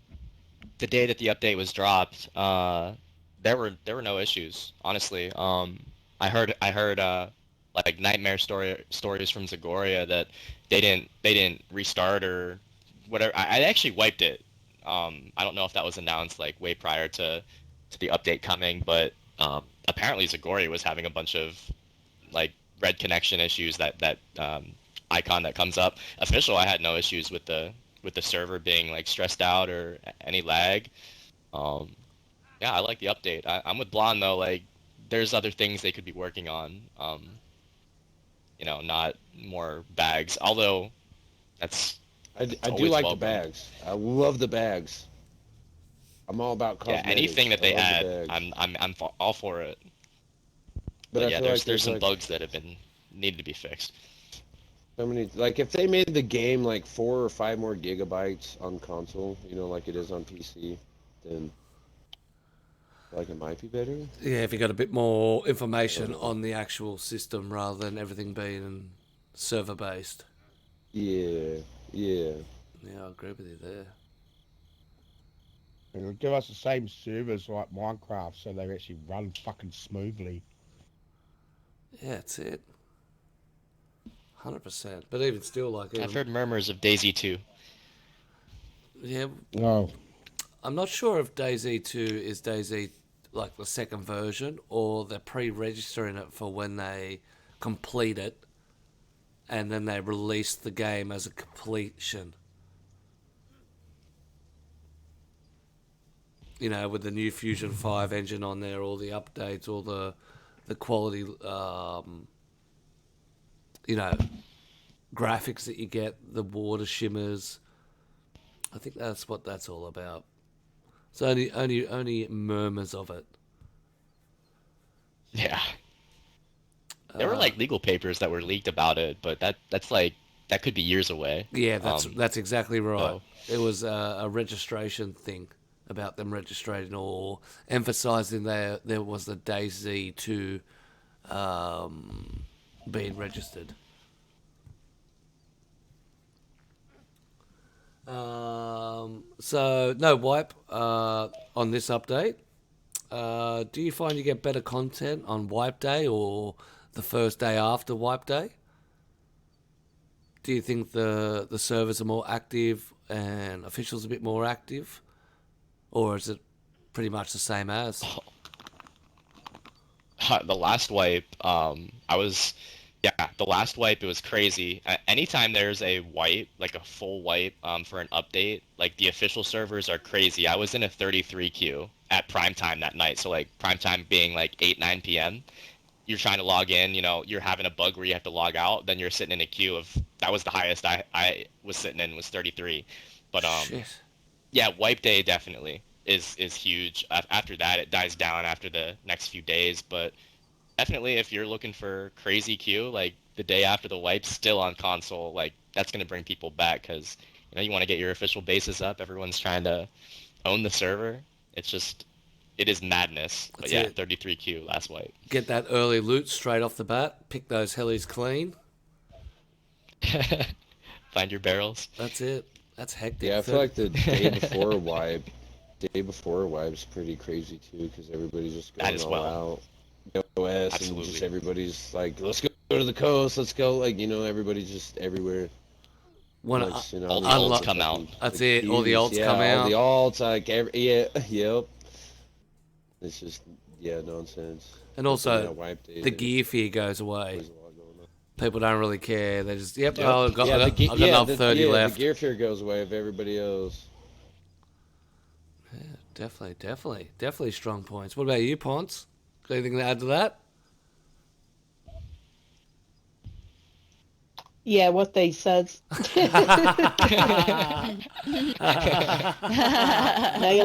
the day that the update was dropped, there were no issues, honestly. I heard like nightmare stories from Zagoria that they didn't restart or whatever. I actually wiped it. I don't know if that was announced like way prior to the update coming, but apparently Zagoria was having a bunch of like red connection issues, that icon that comes up. Official, I had no issues with the server being like stressed out or any lag. Um, yeah, I like the update. I'm with Blonde though. Like, there's other things they could be working on. Not more bags. Although that's I do always like the welcome. bags. I love the bags. I'm all about Yeah, anything cosmetics. that I they love the add, bags. all for it. But But I yeah, feel like there's there's some like bugs that have been needed to be fixed. so many, like if they made the game like 4 or 5 more gigabytes on console, like it is on PC, then like it might be better. Yeah, if you got a bit more I don't information know. on the actual system rather than everything being server based. Yeah, yeah. Yeah, I agree with you there. It'll give us the same servers like Minecraft, so they actually run fucking smoothly. Yeah, that's it. 100%. But even still, like, I've even, heard murmurs of DayZ too. yeah, Oh, I'm not sure if DayZ 2 is DayZ like the second version or they're pre-registering it for when they complete it and then they release the game as a completion. With the new Fusion 5 engine on there, all the updates, all the quality, graphics that you get, the water shimmers. I think that's what that's all about. It's only murmurs of it. Yeah, there were like legal papers that were leaked about it, but that's like that could be years away. Yeah, that's exactly right. So It was a registration thing about them registering or emphasising there was the DayZ 2 being registered. So no wipe on this update. Do you find you get better content on wipe day or the first day after wipe day? Do you think the servers are more active and officials a bit more active, or is it pretty much the same as? The last wipe, the last wipe, it was crazy. Anytime there's a wipe, like a full wipe, for an update, like the official servers are crazy. I was in a 33 queue at prime time that night. So like prime time being like 8, 9 p.m. You're trying to log in, you're having a bug where you have to log out, then you're sitting in a queue of, that was the highest I was sitting in, was 33. But Shit. yeah, wipe day definitely is huge. After that, it dies down after the next few days, but definitely if you're looking for crazy queue, like the day after the wipe's still on console, like that's gonna bring people back because you want to get your official bases up. Everyone's trying to own the server. It is madness. But That's yeah, it. 33Q last wipe. Get that early loot straight off the bat. Pick those helis clean. Find your barrels. That's it. That's hectic. Yeah, I feel like the day before a wipe's pretty crazy too, because everybody's just That going as all well. out. OS and Absolutely. just everybody's like, let's go to the coast, let's go, like, everybody's just everywhere. When Like, all the unlo- ults come out. That's it, all the queues, ults come all out. the alts, like, yep. It's just, nonsense. And Yeah, also, wipe day, the there's gear fear goes away. always a lot going on. People don't really care. They just, yep, Yep. oh, I've got another 30 left. The gear fear goes away if everybody else. Yeah, definitely strong points. What about you, Ponce? Got anything to add to that? Yeah, what they said. Nail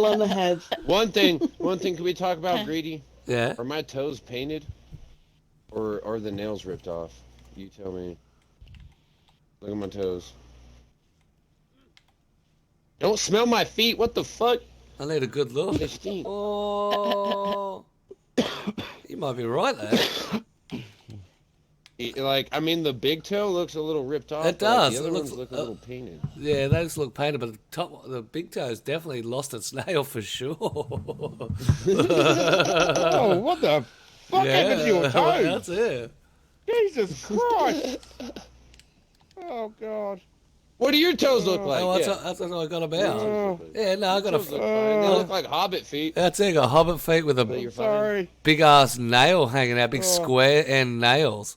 on the head. One thing, can we talk about greedy? Yeah. Are my toes painted? Or are the nails ripped off? You tell me. Look at my toes. Don't smell my feet, what the fuck? I need a good look. They stink. Oh, you might be right there. Like, I mean, the big toe looks a little ripped off. It but, like, does. the It other looks- ones look a little painted. Yeah, they just look painted, but the big toe's definitely lost its nail for sure. Oh, what the fuck happened to your toes? That's it. Jesus Christ! Oh God! What do your toes look like? Oh, Yeah. that's what I got about. Oh, Yeah, no, I got Toes look a. fine. They look like hobbit feet. That's it. Got hobbit feet with But a you're fine. sorry. big ass nail hanging out, big Oh. square end nails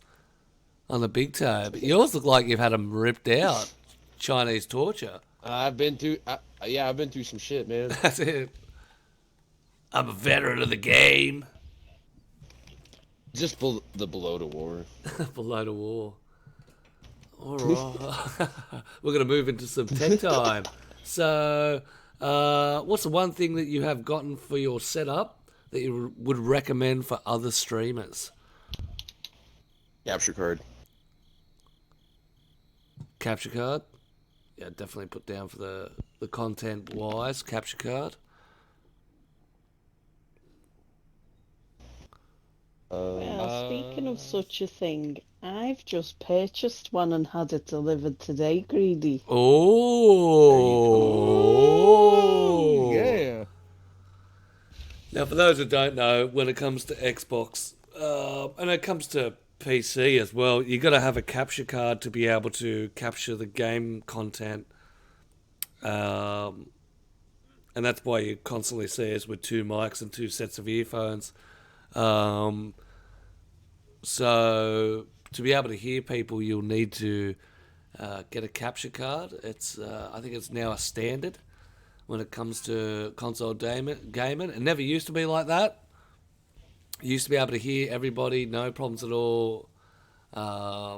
on the big toe. But yours look like you've had them ripped out. Chinese torture. I've been through some shit, man. That's it. I'm a veteran of the game. Just the below the war. Below the war. All right. We're going to move into some tech time. So, what's the one thing that you have gotten for your setup that you would recommend for other streamers? Capture card. Capture card? Yeah, definitely put down for the content-wise, capture card. Well, speaking of such a thing, I've just purchased one and had it delivered today, Greedy. Oh! Yeah. Now, for those who don't know, when it comes to Xbox, and it comes to PC as well, you got to have a capture card to be able to capture the game content. And that's why you constantly see us with 2 mics and 2 sets of earphones. So to be able to hear people, you'll need to get a capture card. It's I think it's now a standard when it comes to console gaming. It never used to be like that. You used to be able to hear everybody, no problems at all. Yeah,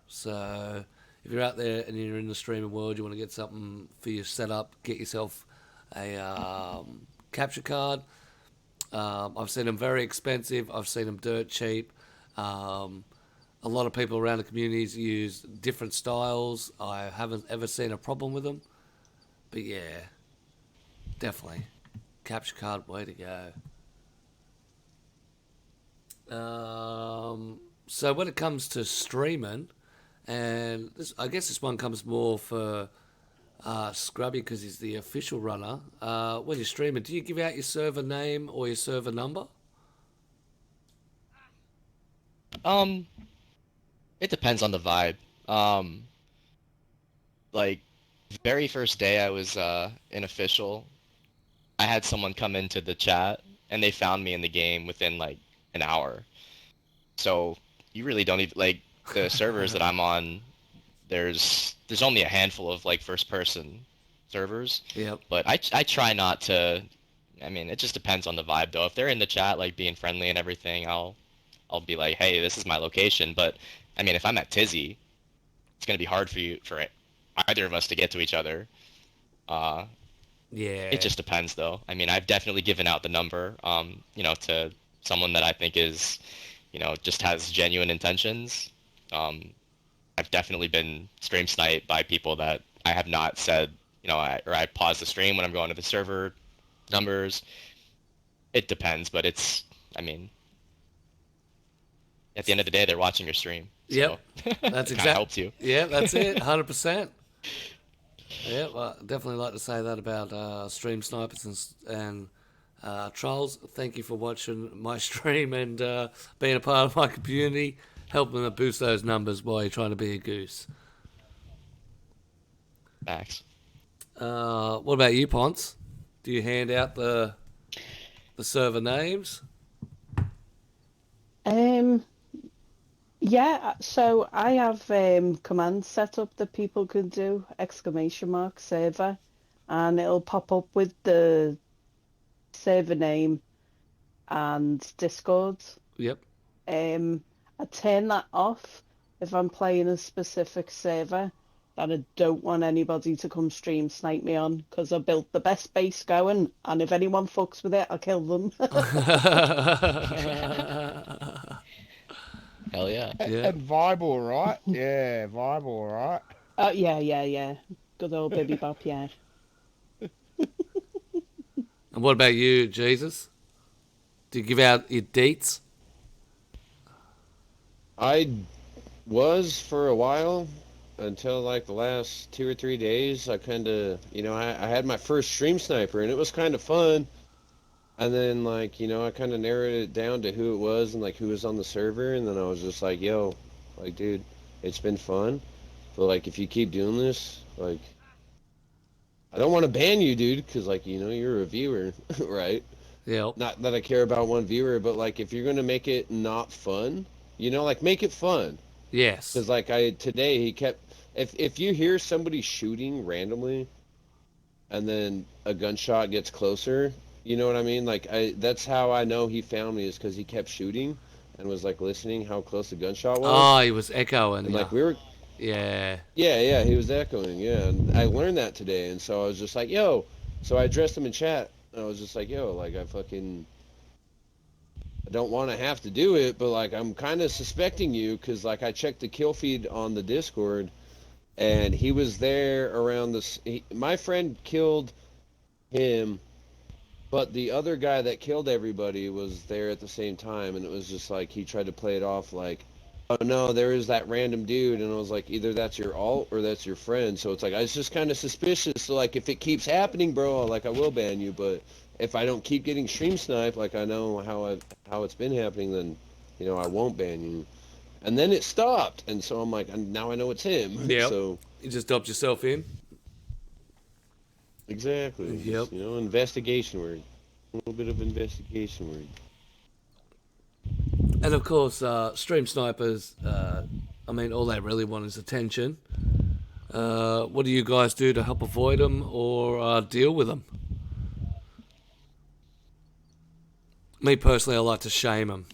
so if you're out there and you're in the streaming world, you want to get something for your setup, get yourself a capture card. I've seen them very expensive. I've seen them dirt cheap. A lot of people around the communities use different styles. I haven't ever seen a problem with them. But yeah, definitely. Capture card, way to go. So when it comes to streaming, and this, I guess this one comes more for Scrubby, because he's the official runner. When you're streaming, do you give out your server name or your server number? It depends on the vibe. Like very first day I was an official, I had someone come into the chat and they found me in the game within like an hour. So you really don't even like the servers that I'm on. There's only a handful of like first person servers, Yep. but I try not to. I mean, it just depends on the vibe though. If they're in the chat like being friendly and everything, I'll be like, hey, this is my location. But I mean, if I'm at Tizzy, it's gonna be hard for either of us to get to each other. Yeah. It just depends, though. I mean, I've definitely given out the number, to someone that I think is, just has genuine intentions. I've definitely been stream sniped by people that I have not said, or I pause the stream when I'm going to the server numbers. It depends, but I mean, at the end of the day, they're watching your stream. So Yep. That's it kind of exactly. helps you. Yeah, that's it. 100%. Yeah, well, definitely like to say that about stream snipers and trolls. Thank you for watching my stream and being a part of my community, helping to boost those numbers while you're trying to be a goose. Max. What about you, Ponce? Do you hand out the server names? Yeah, so I have commands set up that people can do, !server, and it'll pop up with the server name and Discord. Yep. I turn that off if I'm playing a specific server that I don't want anybody to come stream snipe me on, because I built the best base going, and if anyone fucks with it, I'll kill them. Hell yeah. Yeah. And vibe all right. Yeah, vibe all right. Yeah. Good old Bibby Bop, yeah. And what about you, Jesus? Do you give out your dates? I was for a while until like the last 2 or 3 days. I kind of, I had my first stream sniper and it was kind of fun. And then like, I kind of narrowed it down to who it was and like who was on the server. And then I was just like, yo, like, dude, it's been fun. But like, if you keep doing this, like, I don't want to ban you, dude, because like, you're a viewer, right? Yep. Not that I care about one viewer, but like, if you're going to make it not fun, like make it fun. Yes. Because like today he kept, if you hear somebody shooting randomly and then a gunshot gets closer, you know what I mean? Like that's how I know he found me, is because he kept shooting and was like listening how close the gunshot was. Oh, he was echoing. And Yeah. like we were, Yeah. yeah, he was echoing, yeah. And I learned that today, and so I was just like, yo. So I addressed him in chat. And I was just like, yo, like I don't want to have to do it, but like I'm kind of suspecting you, because like I checked the kill feed on the Discord, and he was there around this. My friend killed him, but the other guy that killed everybody was there at the same time, and it was just like he tried to play it off like, oh no, there is that random dude, and I was like, either that's your alt or that's your friend. So it's like I was just kind of suspicious. So like if it keeps happening, bro, like I will ban you, but if I don't keep getting stream sniped, like I know how it's been happening, then I won't ban you. And then it stopped, and so I'm like, now I know it's him. Yep. So You just dumped yourself in. exactly. Yep. Just, investigation work. A little bit of investigation work. And of course, stream snipers, I mean, all they really want is attention. What do you guys do to help avoid them or deal with them? Me personally, I like to shame them.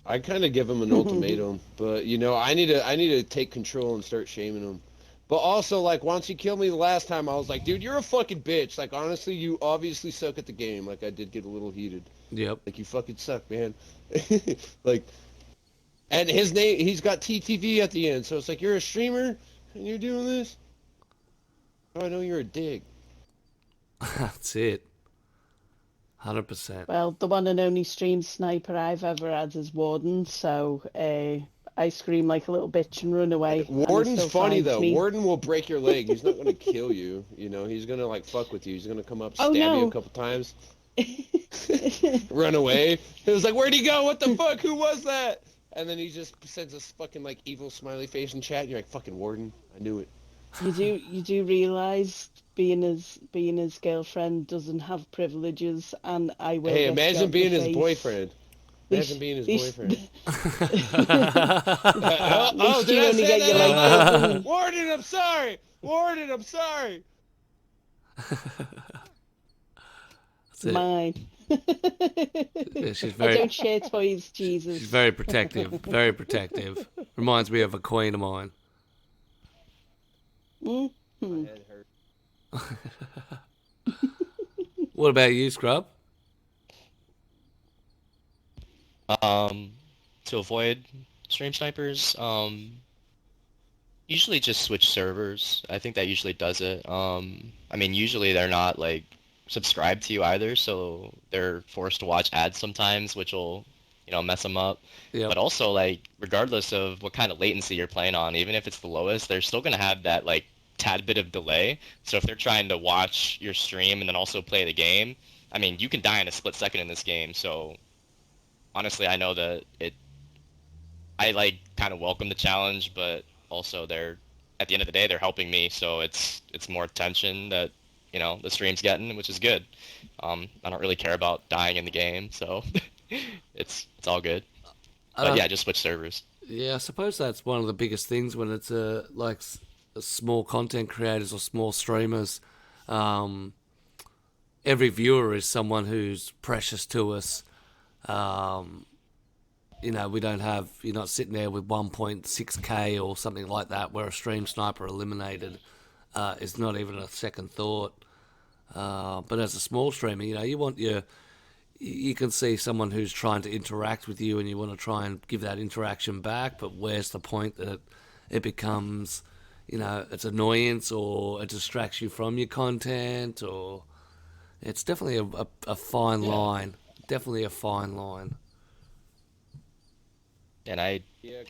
I kind of give them an ultimatum, but I need to take control and start shaming them. But also, like, once you killed me the last time, I was like, dude, you're a fucking bitch. Like, honestly, you obviously suck at the game. Like, I did get a little heated. Yep. Like, you fucking suck, man. Like, and his name, he's got TTV at the end, so it's like, you're a streamer and you're doing this? Oh, I know you're a dick. That's it. 100%. Well, the one and only stream sniper I've ever had is Warden, so I scream like a little bitch and run away. and he Warden's still funny finds though. me. Warden will break your leg. He's not gonna kill you. You know, he's gonna like fuck with you. He's gonna come up, Oh, stab you no. a couple times, run away. It was like, where'd he go? What the fuck? Who was that? And then he just sends us fucking like evil smiley face in chat. And you're like, fucking Warden. I knew it. You do realize being his girlfriend doesn't have privileges, and I will. Hey, get you imagine out the being his face. boyfriend. Imagine These- being his these- boyfriend. At Oh, least did you I only say get your that? like out loud? cousin. Warden, I'm sorry. Warden, I'm sorry. That's it. Mine. Yeah, she's I very, don't share toys, Jesus. she's very protective. Very protective. Reminds me of a queen of mine. Mhm. My head hurt. What about you, Scrub? To avoid stream snipers, usually just switch servers. I think that usually does it. I mean, usually they're not like subscribed to you either, so they're forced to watch ads sometimes, which will, mess them up. Yep. But also, like, regardless of what kind of latency you're playing on, even if it's the lowest, they're still gonna have that like tad bit of delay. So if they're trying to watch your stream and then also play the game, I mean, you can die in a split second in this game. So honestly, I know that I like kind of welcome the challenge, but also at the end of the day, they're helping me, so it's more attention that the stream's getting, which is good. I don't really care about dying in the game, so it's all good. But yeah, just switch servers. Yeah, I suppose that's one of the biggest things when it's small content creators or small streamers. Every viewer is someone who's precious to us. We don't have, you're not sitting there with 1.6k or something like that where a stream sniper eliminated is not even a second thought. But as a small streamer, you can see someone who's trying to interact with you and you want to try and give that interaction back, but where's the point that it becomes, it's annoyance or it distracts you from your content, or it's definitely a fine line. Definitely a fine line. And I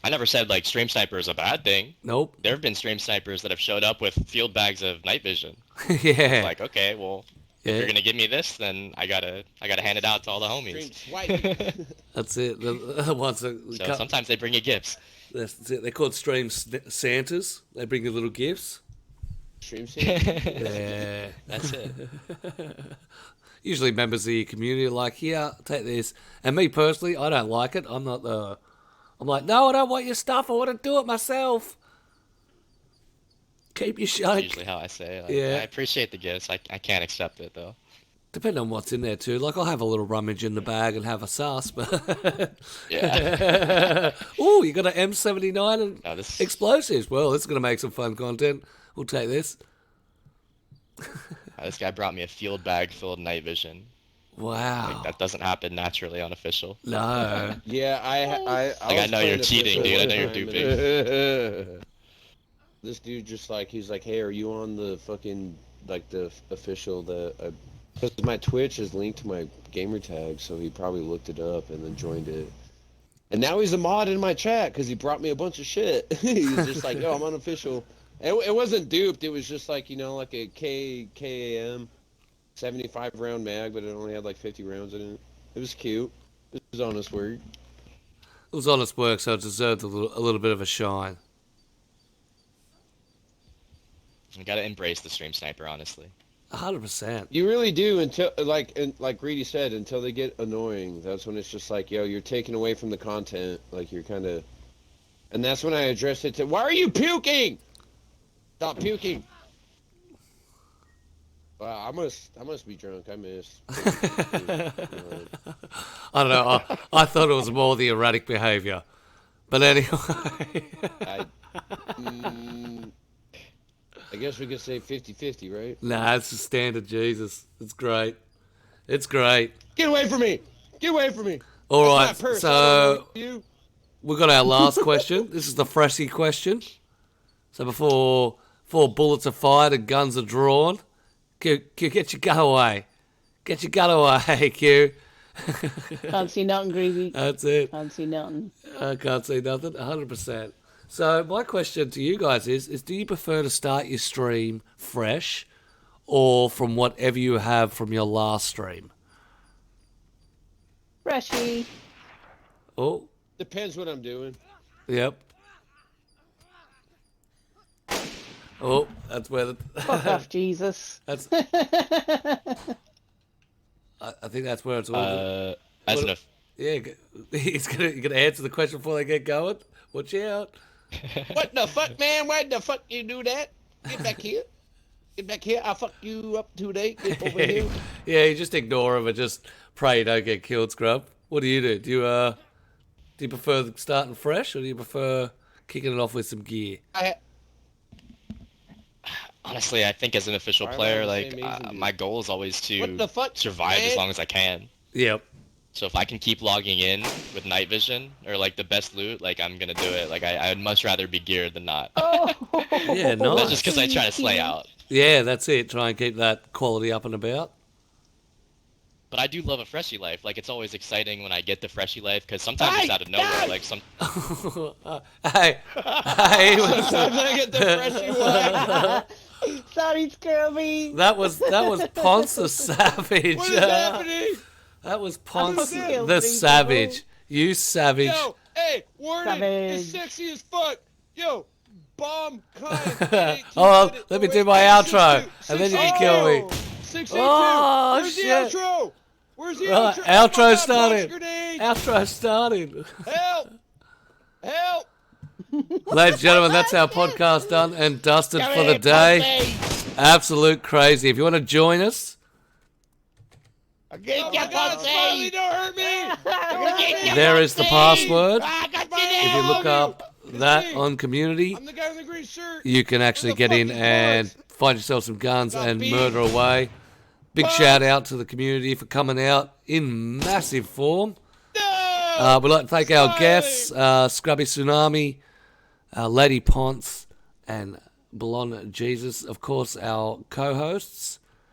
never said like stream sniper is a bad thing. Nope. There have been stream snipers that have showed up with field bags of night vision. Yeah. It's like, okay, well, Yeah. if you're gonna give me this, then I gotta hand it out to all the homies. That's it. The ones that So sometimes they bring you gifts. that's it. They're called stream Santas. They bring you little gifts. Stream Santa? Yeah. That's it. Usually members of your community are like, here, take this. And me personally, I don't like it. I'm like, no, I don't want your stuff. I want to do it myself. Keep your That's shake. usually how I say it. Like, Yeah. I appreciate the gifts. I can't accept it though. Depending on what's in there too. Like, I'll have a little rummage in the bag and have a sus, but... Yeah. Ooh, you got an M79 and No, this explosives. Well, this is going to make some fun content. We'll take this. this guy brought me a field bag full of night vision. Wow. Like, that doesn't happen naturally on official. No. Yeah, I know you're cheating, dude. I know you're duping. This dude just he's like, hey, are you on the fucking the official because my Twitch is linked to my gamer tag, so he probably looked it up and then joined it. And now he's a mod in my chat because he brought me a bunch of shit. He's just like, yo, I'm unofficial. It wasn't duped. It was just like a KAM 75 round mag, but it only had like 50 rounds in it. It was cute. It was honest work. It was honest work, so it deserved a little bit of a shine. You gotta embrace the stream sniper, honestly. 100%. You really do until like Greedy said, until they get annoying. That's when it's just like, yo, you're taking away from the content. Like you're kind of, and that's when I addressed it to, why are you puking? Stop puking. Wow, I must be drunk. I missed. I don't know. I thought it was more the erratic behaviour. But anyway. I guess we could say 50-50, right? Nah, it's the standard, Jesus. It's great. It's great. Get away from me! Get away from me! All right, That's my purse. I so don't know you. we've got our last question. This is the freshy question. So before bullets are fired and guns are drawn, Q, get your gun away. Get your gun away, Q. Can't see nothing, Greavy. That's it. Can't see nothing. I can't see nothing. 100%. So my question to you guys is do you prefer to start your stream fresh or from whatever you have from your last stream? Freshie. Oh, Depends what I'm doing. yep. Oh, that's where the... Fuck off, Jesus. That's... I think that's where it's all... As an Yeah, he's gonna answer the question before they get going. Watch out. What the fuck, man? Why the fuck you do that? Get back here. Get back here. I'll fuck you up today. Get over here. Yeah, you just ignore him and just pray you don't get killed, Scrub. What do? Do you prefer starting fresh or do you prefer kicking it off with some gear? Honestly, I think as an official Why am I player, the like same age as you? my goal is always What to the fuck, survive as man? long as I can. Yep. So if I can keep logging in with night vision or like the best loot, like I'm gonna do it. Like I'd much rather be geared than not. Oh. Yeah, That's nice. just because I try to slay out. Yeah, that's it. Try and keep that quality up and about. But I do love a freshie life. Like it's always exciting when I get the freshie life because sometimes it's out of nowhere. Like some. Hey, Sometimes I get the freshie one. Sorry, Scrubby. that was Ponce the Savage. What is happening? That was Ponce Killed the three Savage. people. You savage. Yo, hey, Warden is Savage. sexy as fuck. Yo, bomb cunt. Oh, let me do my outro, and then you can kill me. 682. Oh, Where's shit. the outro? Where's the Right, outro? outro Oh my God, started. box grenade. Outro started. Help! Help! Ladies and gentlemen, that's our podcast done and dusted for the day. Absolute crazy. If you want to join us, Oh my God, Smiley, don't hurt me! there is the password. I got If you look up that on community, I'm the guy in the green shirt. you can actually What the get fuck in is and yours? find yourself some guns Got and beef. murder away. Big Fuck. shout out to the community for coming out in massive form. No! We'd like to thank our Smiley. guests, Scrubby Tsunami, Lady Ponce, and Blonde Jesus, of course, our co-hosts.